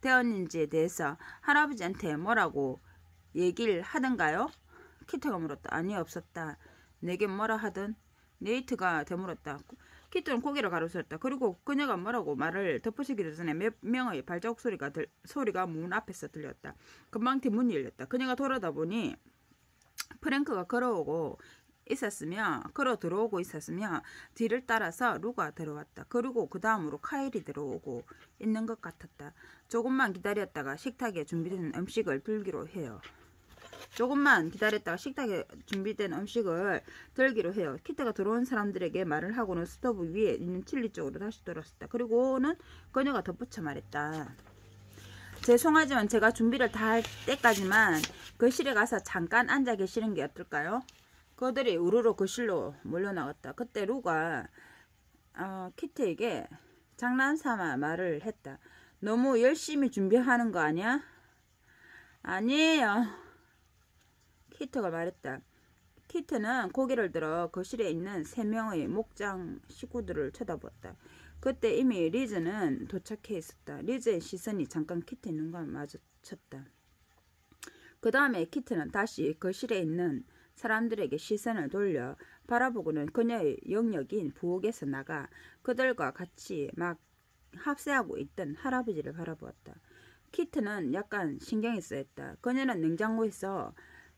되었는지에 대해서 할아버지한테 뭐라고 얘기를 하던가요? 키트가 물었다. 아니, 없었다. 내게 뭐라 하든? 네이트가 되물었다. 키트는 고개를 가로저었다. 그리고 그녀가 뭐라고 말을 덧붙이기도 전에 몇 명의 발자국 소리가 문 앞에서 들렸다. 금방 뒷문이 열렸다. 그녀가 돌아다 보니 프랭크가 걸어 들어오고 있었으며 뒤를 따라서 루가 들어왔다. 그리고 그 다음으로 카일이 들어오고 있는 것 같았다. 조금만 기다렸다가 식탁에 준비된 음식을 들기로 해요. 키트가 들어온 사람들에게 말을 하고는 스토브 위에 있는 칠리 쪽으로 다시 돌아섰다. 그리고는 그녀가 덧붙여 말했다. 죄송하지만 제가 준비를 다 할 때까지만 거실에 가서 잠깐 앉아 계시는 게 어떨까요? 그들이 우르르 거실로 몰려나갔다. 그때 루가 키트에게 장난삼아 말을 했다. 너무 열심히 준비하는 거 아니야? 아니에요. 키트가 말했다. 키트는 고개를 들어 거실에 있는 3명의 목장 식구들을 쳐다보았다. 그때 이미 리즈는 도착해 있었다. 리즈의 시선이 잠깐 키트의 눈과 마주쳤다. 그 다음에 키트는 다시 거실에 있는 사람들에게 시선을 돌려 바라보고는 그녀의 영역인 부엌에서 나가 그들과 같이 막 합세하고 있던 할아버지를 바라보았다. 키트는 약간 신경이 쓰였다. 그녀는 냉장고에서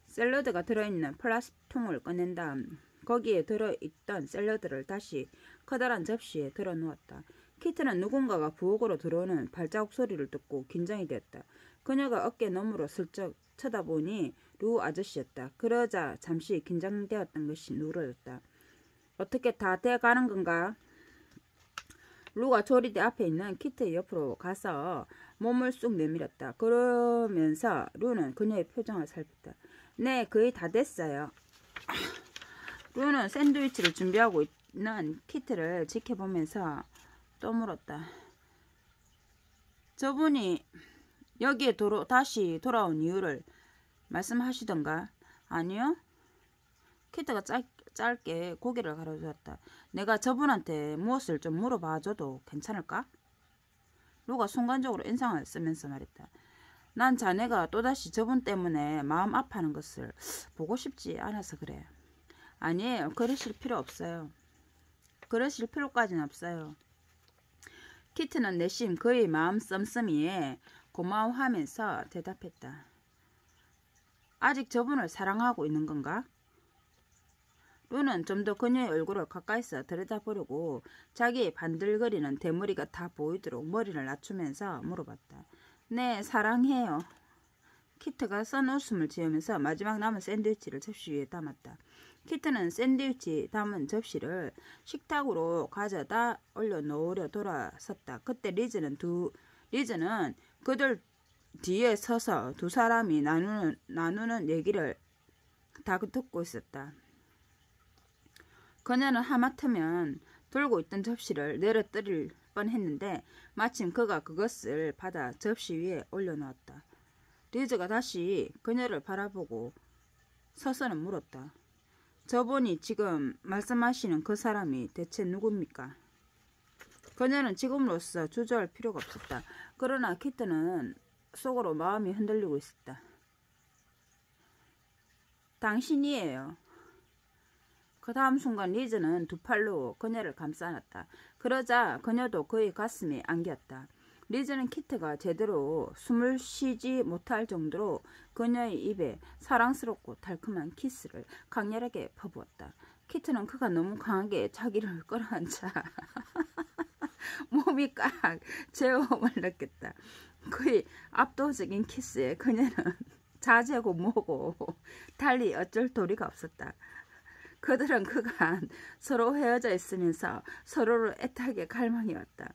샐러드가 들어있는 플라스틱 통을 꺼낸 다음 거기에 들어있던 샐러드를 다시 커다란 접시에 들어놓았다. 키트는 누군가가 부엌으로 들어오는 발자국 소리를 듣고 긴장이 되었다. 그녀가 어깨 너머로 슬쩍 쳐다보니 루 아저씨였다. 그러자 잠시 긴장되었던 것이 누그러졌다. 어떻게 다 돼가는 건가? 루가 조리대 앞에 있는 키트의 옆으로 가서 몸을 쑥 내밀었다. 그러면서 루는 그녀의 표정을 살폈다. 네, 거의 다 됐어요. 루는 샌드위치를 준비하고 있는 키트를 지켜보면서 또 물었다. 저분이 여기에 다시 돌아온 이유를 말씀하시던가? 아니요. 키트가 짧게 고개를 가로주었다. 내가 저분한테 무엇을 좀 물어봐줘도 괜찮을까? 루가 순간적으로 인상을 쓰면서 말했다. 난 자네가 또다시 저분 때문에 마음 아파하는 것을 보고 싶지 않아서 그래. 아니에요. 그러실 필요 없어요. 그러실 필요까지는 없어요. 키트는 내심 그의 마음 씀씀이에 고마워하면서 대답했다. 아직 저분을 사랑하고 있는 건가? 루는 좀 더 그녀의 얼굴을 가까이서 들여다보려고 자기의 반들거리는 대머리가 다 보이도록 머리를 낮추면서 물어봤다. 네, 사랑해요. 키트가 썬 웃음을 지으면서 마지막 남은 샌드위치를 접시 위에 담았다. 키트는 샌드위치 담은 접시를 식탁으로 가져다 올려놓으려 돌아섰다. 그때 리즈는 그들 뒤에 서서 두 사람이 나누는 얘기를 다 듣고 있었다. 그녀는 하마터면 들고 있던 접시를 내려뜨릴 뻔했는데 마침 그가 그것을 받아 접시 위에 올려놓았다. 리즈가 다시 그녀를 바라보고 서서는 물었다. 저분이 지금 말씀하시는 그 사람이 대체 누굽니까? 그녀는 지금으로서 주저할 필요가 없었다. 그러나 키트는 속으로 마음이 흔들리고 있었다. 당신이에요. 그 다음 순간 리즈는 두 팔로 그녀를 감싸 안았다. 그러자 그녀도 그의 가슴에 안겼다. 리즈는 키트가 제대로 숨을 쉬지 못할 정도로 그녀의 입에 사랑스럽고 달콤한 키스를 강렬하게 퍼부었다. 키트는 그가 너무 강하게 자기를 끌어안자 몸이 꽉 재워움을 느꼈다. 그의 압도적인 키스에 그녀는 자제고 뭐고 달리 어쩔 도리가 없었다. 그들은 그간 서로 헤어져 있으면서 서로를 애타게 갈망해왔다.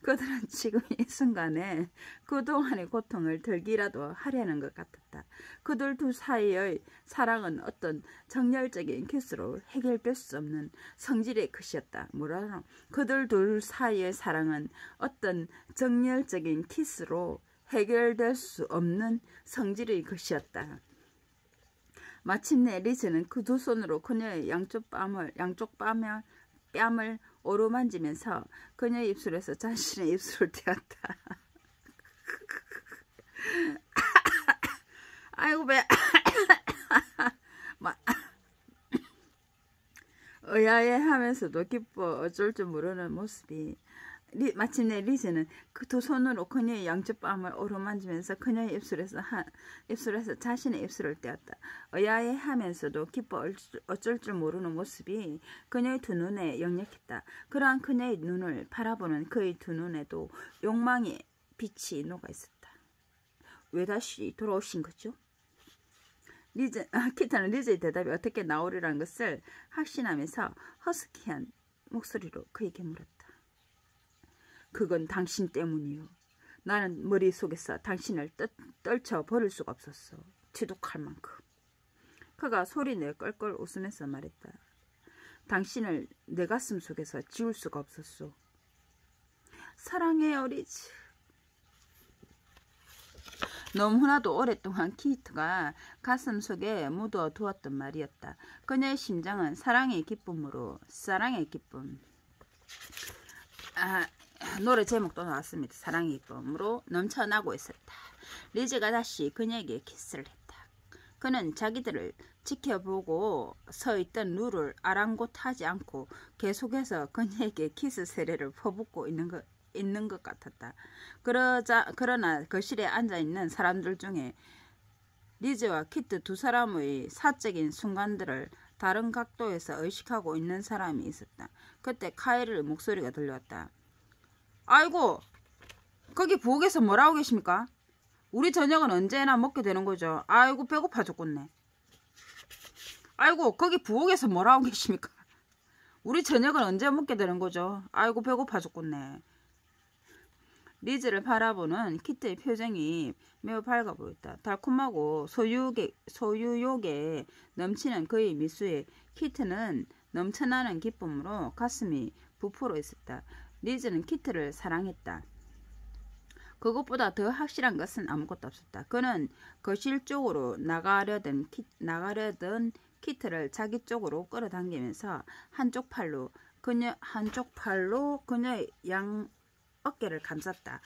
그들은 지금 이 순간에 그동안의 고통을 덜기라도 하려는 것 같았다. 그들 둘 사이의 사랑은 어떤 정열적인 키스로 해결될 수 없는 성질의 것이었다. 뭐라노? 그들 둘 사이의 사랑은 어떤 정열적인 키스로 해결될 수 없는 성질의 것이었다. 마침내 리즈는 그 두 손으로 그녀의 양쪽 뺨을 오르만지면서 그녀의 입술에서 자신의 입술을 떼었다. 아이고 배. 의아해하면서도 기뻐 어쩔 줄 모르는 모습이 마침내 리즈는 그 두 손으로 그녀의 양쪽 뺨을 오르만지면서 그녀의 입술에서 자신의 입술을 떼었다. 의아해하면서도 기뻐 어쩔 줄 모르는 모습이 그녀의 두 눈에 역력했다. 그러한 그녀의 눈을 바라보는 그의 두 눈에도 욕망의 빛이 녹아 있었다. 왜 다시 돌아오신 거죠? 키트는 리즈의 대답이 어떻게 나오리라는 것을 확신하면서 허스키한 목소리로 그에게 물었다. 그건 당신 때문이요. 나는 머릿속에서 당신을 떨쳐버릴 수가 없었어. 지독할 만큼. 그가 소리내 껄껄 웃으면서 말했다. 당신을 내 가슴 속에서 지울 수가 없었어. 사랑해요, 리즈. 너무나도 오랫동안 키트가 가슴 속에 묻어 두었던 말이었다. 그녀의 심장은 사랑의 기쁨으로 노래 제목도 나왔습니다. 사랑의 기쁨으로 넘쳐나고 있었다. 리즈가 다시 그녀에게 키스를 했다. 그는 자기들을 지켜보고 서 있던 루를 아랑곳하지 않고 계속해서 그녀에게 키스 세례를 퍼붓고 있는 것 같았다. 그러나 거실에 앉아있는 사람들 중에 리즈와 키트 두 사람의 사적인 순간들을 다른 각도에서 의식하고 있는 사람이 있었다. 그때 카일의 목소리가 들려왔다. 아이고, 거기 부엌에서 뭐라고 계십니까? 우리 저녁은 언제나 먹게 되는 거죠. 아이고, 배고파 죽겠네. 아이고, 거기 부엌에서 뭐라고 계십니까? 우리 저녁은 언제 먹게 되는 거죠. 아이고, 배고파 죽겠네. 리즈를 바라보는 키트의 표정이 매우 밝아 보였다. 달콤하고 소유욕에 넘치는 그의 미소에 키트는 넘쳐나는 기쁨으로 가슴이 부풀어 있었다. 리즈는 키트를 사랑했다. 그것보다 더 확실한 것은 아무것도 없었다. 그는 거실 쪽으로 나가려던 키트를 자기 쪽으로 끌어당기면서 한쪽 팔로 그녀의 양 어깨를 감쌌다.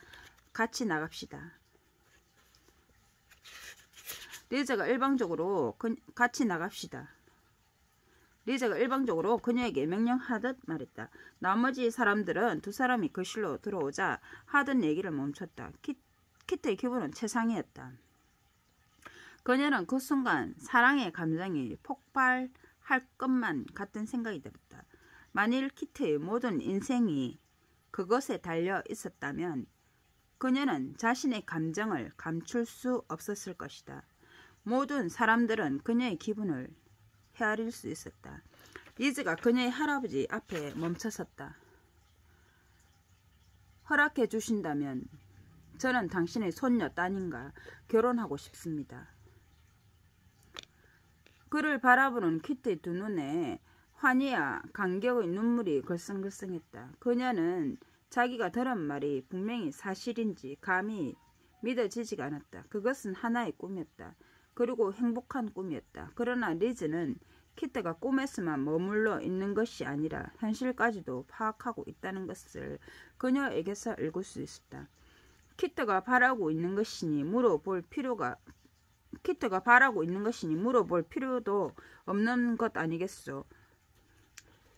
같이 나갑시다. 리즈가 일방적으로 그녀에게 명령하듯 말했다. 나머지 사람들은 두 사람이 거실로 들어오자 하던 얘기를 멈췄다. 키트의 기분은 최상이었다. 그녀는 그 순간 사랑의 감정이 폭발할 것만 같은 생각이 들었다. 만일 키트의 모든 인생이 그것에 달려 있었다면 그녀는 자신의 감정을 감출 수 없었을 것이다. 모든 사람들은 그녀의 기분을 헤아릴 수 있었다. 리즈가 그녀의 할아버지 앞에 멈춰섰다. 허락해 주신다면 저는 당신의 손녀 따님과 결혼하고 싶습니다. 그를 바라보는 키트의 두 눈에 환희와 감격의 눈물이 글썽글썽했다. 그녀는 자기가 들은 말이 분명히 사실인지 감히 믿어지지가 않았다. 그것은 하나의 꿈이었다. 그리고 행복한 꿈이었다. 그러나 리즈는 키트가 꿈에서만 머물러 있는 것이 아니라 현실까지도 파악하고 있다는 것을 그녀에게서 읽을 수 있었다. 키트가 바라고 있는 것이니 물어볼 필요도 없는 것 아니겠소?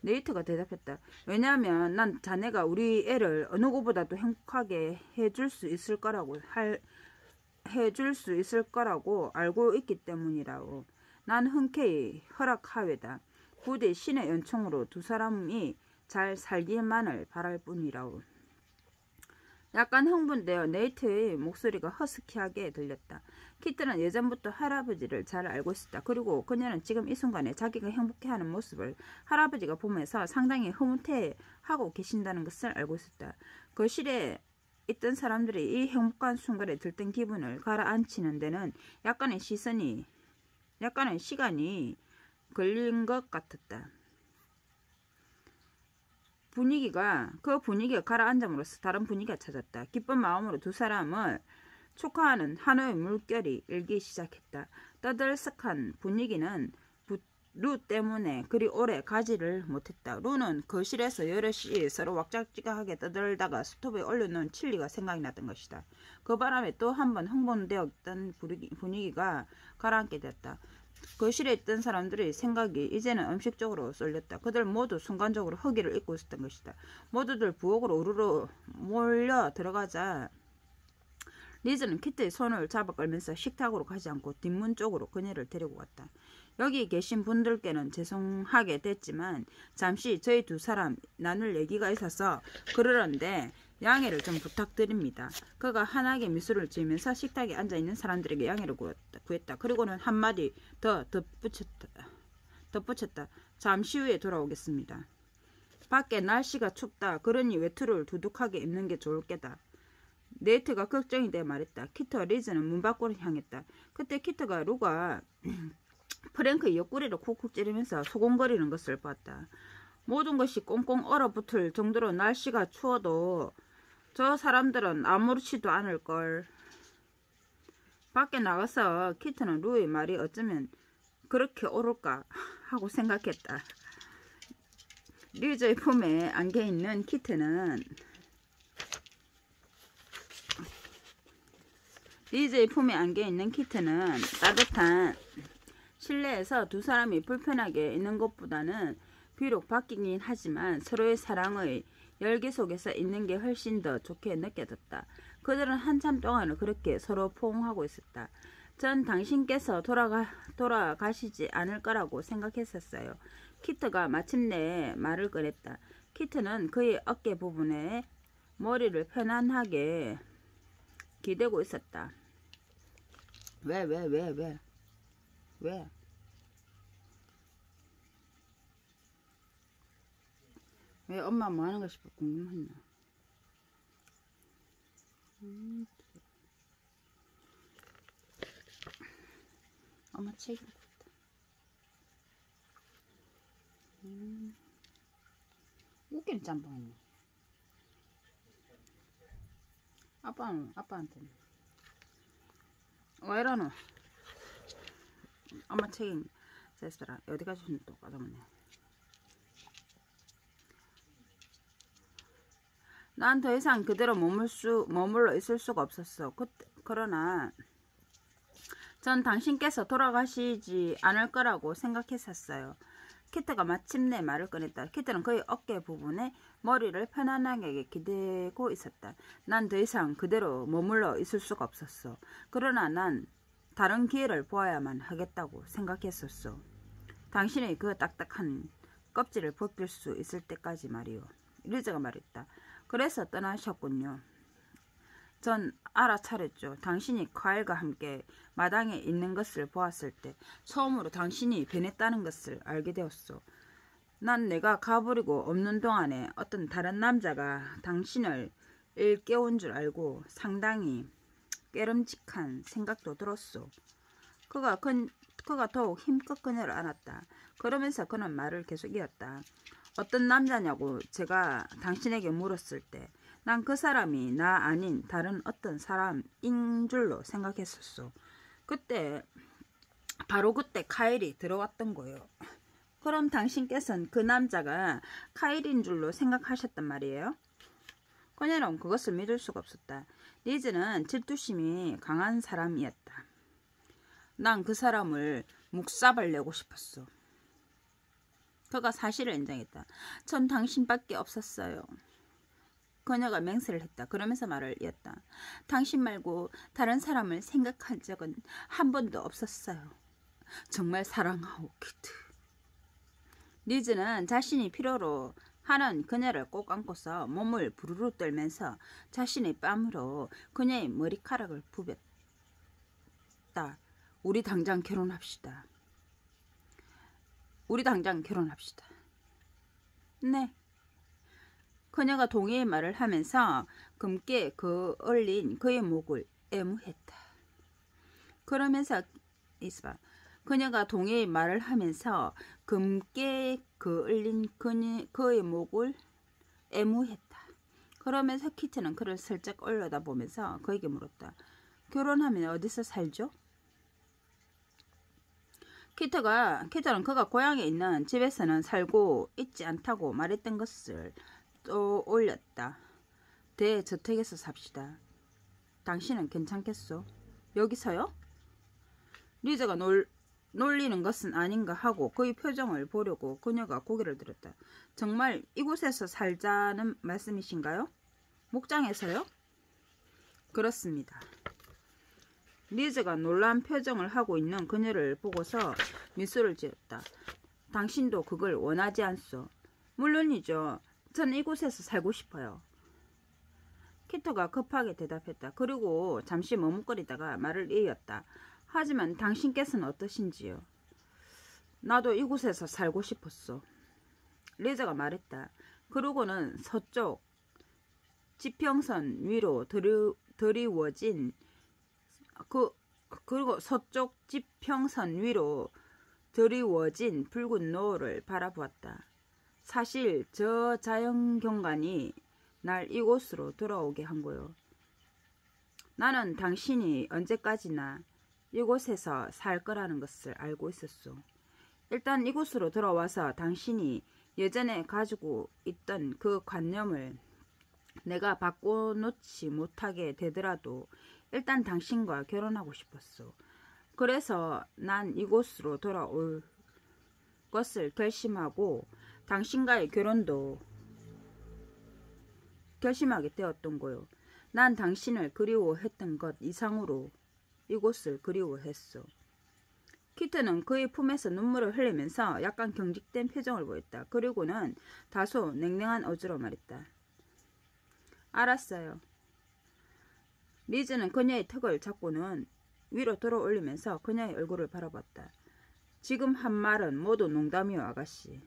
네이트가 대답했다. 왜냐하면 난 자네가 우리 애를 어느 것보다도 행복하게 해줄 수 있을 거라고 알고 있기 때문이라고. 난 흔쾌히 허락하외다. 부디 신의 연총으로 두 사람이 잘 살기만을 바랄 뿐이라고. 약간 흥분되어 네이트의 목소리가 허스키하게 들렸다. 키트는 예전부터 할아버지를 잘 알고 있었다. 그리고 그녀는 지금 이 순간에 자기가 행복해하는 모습을 할아버지가 보면서 상당히 흐뭇해하고 계신다는 것을 알고 있었다. 거실에 있던 사람들이 이 행복한 순간에 들뜬 기분을 가라앉히는 데는 약간의 시간이 걸린 것 같았다. 분위기가 가라앉음으로써 다른 분위기가 찾았다. 기쁜 마음으로 두 사람을 축하하는 한호의 물결이 일기 시작했다. 떠들썩한 분위기는 루 때문에 그리 오래 가지를 못했다. 루는 거실에서 여럿이 서로 왁작지각하게 떠들다가 스톱에 올려놓은 칠리가 생각이 났던 것이다. 그 바람에 또 한 번 흥분되었던 분위기가 가라앉게 됐다. 거실에 있던 사람들의 생각이 이제는 음식적으로 쏠렸다. 그들 모두 순간적으로 허기를 잊고 있었던 것이다. 모두들 부엌으로 우르르 몰려 들어가자 리즈는 키트의 손을 잡아 끌면서 식탁으로 가지 않고 뒷문 쪽으로 그녀를 데리고 갔다. 여기 계신 분들께는 죄송하게 됐지만 잠시 저희 두 사람 나눌 얘기가 있어서 그러는데 양해를 좀 부탁드립니다. 그가 환하게 미소를 지으면서 식탁에 앉아있는 사람들에게 양해를 구했다. 그리고는 한마디 더 덧붙였다. 잠시 후에 돌아오겠습니다. 밖에 날씨가 춥다. 그러니 외투를 두둑하게 입는 게 좋을 게다. 네이트가 걱정이 돼 말했다. 키트와 리즈는 문 밖으로 향했다. 그때 키트가 루가 프랭크의 옆구리를 쿡쿡 찌르면서 소곤거리는 것을 봤다. 모든 것이 꽁꽁 얼어붙을 정도로 날씨가 추워도 저 사람들은 아무렇지도 않을걸. 밖에 나가서 키트는 루의 말이 어쩌면 그렇게 옳을까 하고 생각했다. 리즈의 품에 안겨있는 키트는 따뜻한 실내에서 두 사람이 불편하게 있는 것보다는 비록 바뀌긴 하지만 서로의 사랑의 열기 속에서 있는 게 훨씬 더 좋게 느껴졌다. 그들은 한참 동안을 그렇게 서로 포옹하고 있었다. 전 당신께서 돌아가시지 않을 거라고 생각했었어요. 키트가 마침내 말을 꺼냈다. 키트는 그의 어깨 부분에 머리를 편안하게 기대고 있었다. 왜? 왜 엄마 뭐 하는 거 싶어 궁금했나? 엄마 책 읽고 있다. 웃기는 짬뽕이네. 아빠한테는 왜 이러노? 엄마 책 읽는 됐어라. 어디까지 또 까다먹네. 난 더 이상 그대로 머물러 있을 수가 없었어. 그러나 전 당신께서 돌아가시지 않을 거라고 생각했었어요. 키트가 마침내 말을 꺼냈다. 키트는 그의 어깨 부분에 머리를 편안하게 기대고 있었다. 난 더 이상 그대로 머물러 있을 수가 없었어. 그러나 난 다른 기회를 보아야만 하겠다고 생각했었어. 당신의 그 딱딱한 껍질을 벗길 수 있을 때까지 말이요. 리즈가 말했다. 그래서 떠나셨군요. 전 알아차렸죠. 당신이 과일과 함께 마당에 있는 것을 보았을 때 처음으로 당신이 변했다는 것을 알게 되었소. 난 내가 가버리고 없는 동안에 어떤 다른 남자가 당신을 일깨운 줄 알고 상당히 깨름직한 생각도 들었소. 그가 더욱 힘껏 그녀를 안았다. 그러면서 그는 말을 계속 이었다. 어떤 남자냐고 제가 당신에게 물었을 때 난 그 사람이 나 아닌 다른 어떤 사람인 줄로 생각했었어. 바로 그때 카일이 들어왔던 거예요. 그럼 당신께서는 그 남자가 카일인 줄로 생각하셨단 말이에요? 그녀는 그것을 믿을 수가 없었다. 리즈는 질투심이 강한 사람이었다. 난 그 사람을 묵사발내고 싶었어. 그가 사실을 인정했다. 전 당신밖에 없었어요. 그녀가 맹세를 했다. 그러면서 말을 이었다. 당신 말고 다른 사람을 생각한 적은 한 번도 없었어요. 정말 사랑하오, 키트. 리즈는 자신이 필요로 하는 그녀를 꼭 안고서 몸을 부르르 떨면서 자신의 뺨으로 그녀의 머리카락을 부볐다. 우리 당장 결혼합시다. 네. 그녀가 동의의 말을 하면서 금께 그을린 그의 목을 애무했다. 그녀가 동의의 말을 하면서 금께 그을린 그의 목을 애무했다. 그러면서 키트는 그를 슬쩍 올려다보면서 그에게 물었다. 결혼하면 어디서 살죠? 키트는 그가 고향에 있는 집에서는 살고 있지 않다고 말했던 것을 또 올렸다. 대저택에서 삽시다. 당신은 괜찮겠소? 여기서요? 리즈가 놀리는 것은 아닌가 하고 그의 표정을 보려고 그녀가 고개를 들었다. 정말 이곳에서 살자는 말씀이신가요? 목장에서요? 그렇습니다. 리즈가 놀란 표정을 하고 있는 그녀를 보고서 미소를 지었다. 당신도 그걸 원하지 않소? 물론이죠. 전 이곳에서 살고 싶어요. 키트가 급하게 대답했다. 그리고 잠시 머뭇거리다가 말을 이었다. 하지만 당신께서는 어떠신지요? 나도 이곳에서 살고 싶었어. 리즈가 말했다. 그러고는 서쪽 지평선 위로 드리워진 붉은 노을을 바라보았다. 사실 저 자연경관이 날 이곳으로 돌아오게 한 거요. 나는 당신이 언제까지나 이곳에서 살 거라는 것을 알고 있었소. 일단 이곳으로 들어와서 당신이 예전에 가지고 있던 그 관념을 내가 바꿔놓지 못하게 되더라도 일단 당신과 결혼하고 싶었소. 그래서 난 이곳으로 돌아올 것을 결심하고 당신과의 결혼도 결심하게 되었던 거요. 난 당신을 그리워했던 것 이상으로 이곳을 그리워했소. 키트는 그의 품에서 눈물을 흘리면서 약간 경직된 표정을 보였다. 그리고는 다소 냉랭한 어조로 말했다. 알았어요. 리즈는 그녀의 턱을 잡고는 위로 들어올리면서 그녀의 얼굴을 바라봤다. 지금 한 말은 모두 농담이요, 아가씨.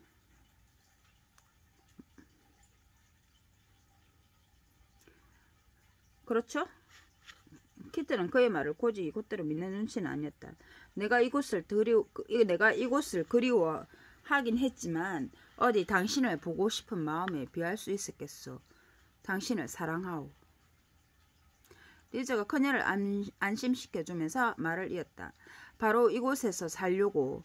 그렇죠? 키트는 그의 말을 고지 곧대로 믿는 눈치는 아니었다. 내가 이곳을 그리워하긴 했지만 어디 당신을 보고 싶은 마음에 비할 수 있었겠소. 당신을 사랑하오. 리즈가 그녀를 안심시켜주면서 말을 이었다. 바로 이곳에서 살려고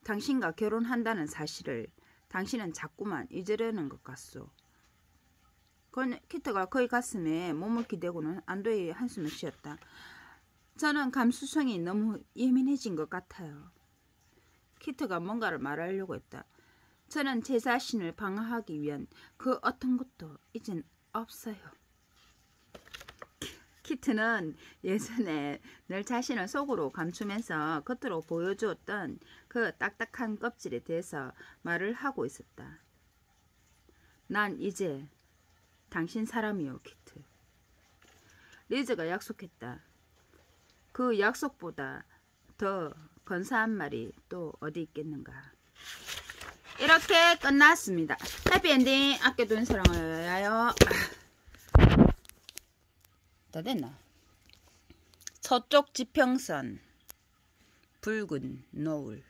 당신과 결혼한다는 사실을 당신은 자꾸만 잊으려는 것 같소. 키트가 그의 가슴에 몸을 기대고는 안도의 한숨을 쉬었다. 저는 감수성이 너무 예민해진 것 같아요. 키트가 뭔가를 말하려고 했다. 저는 제 자신을 방어하기 위한 그 어떤 것도 이젠 없어요. 키트는 예전에 늘 자신을 속으로 감추면서 겉으로 보여주었던 그 딱딱한 껍질에 대해서 말을 하고 있었다. 난 이제 당신 사람이요, 키트. 리즈가 약속했다. 그 약속보다 더 건사한 말이 또 어디 있겠는가. 이렇게 끝났습니다. 해피엔딩. 아껴둔 사랑을 위하여. 다 됐나? 서쪽 지평선 붉은 노을.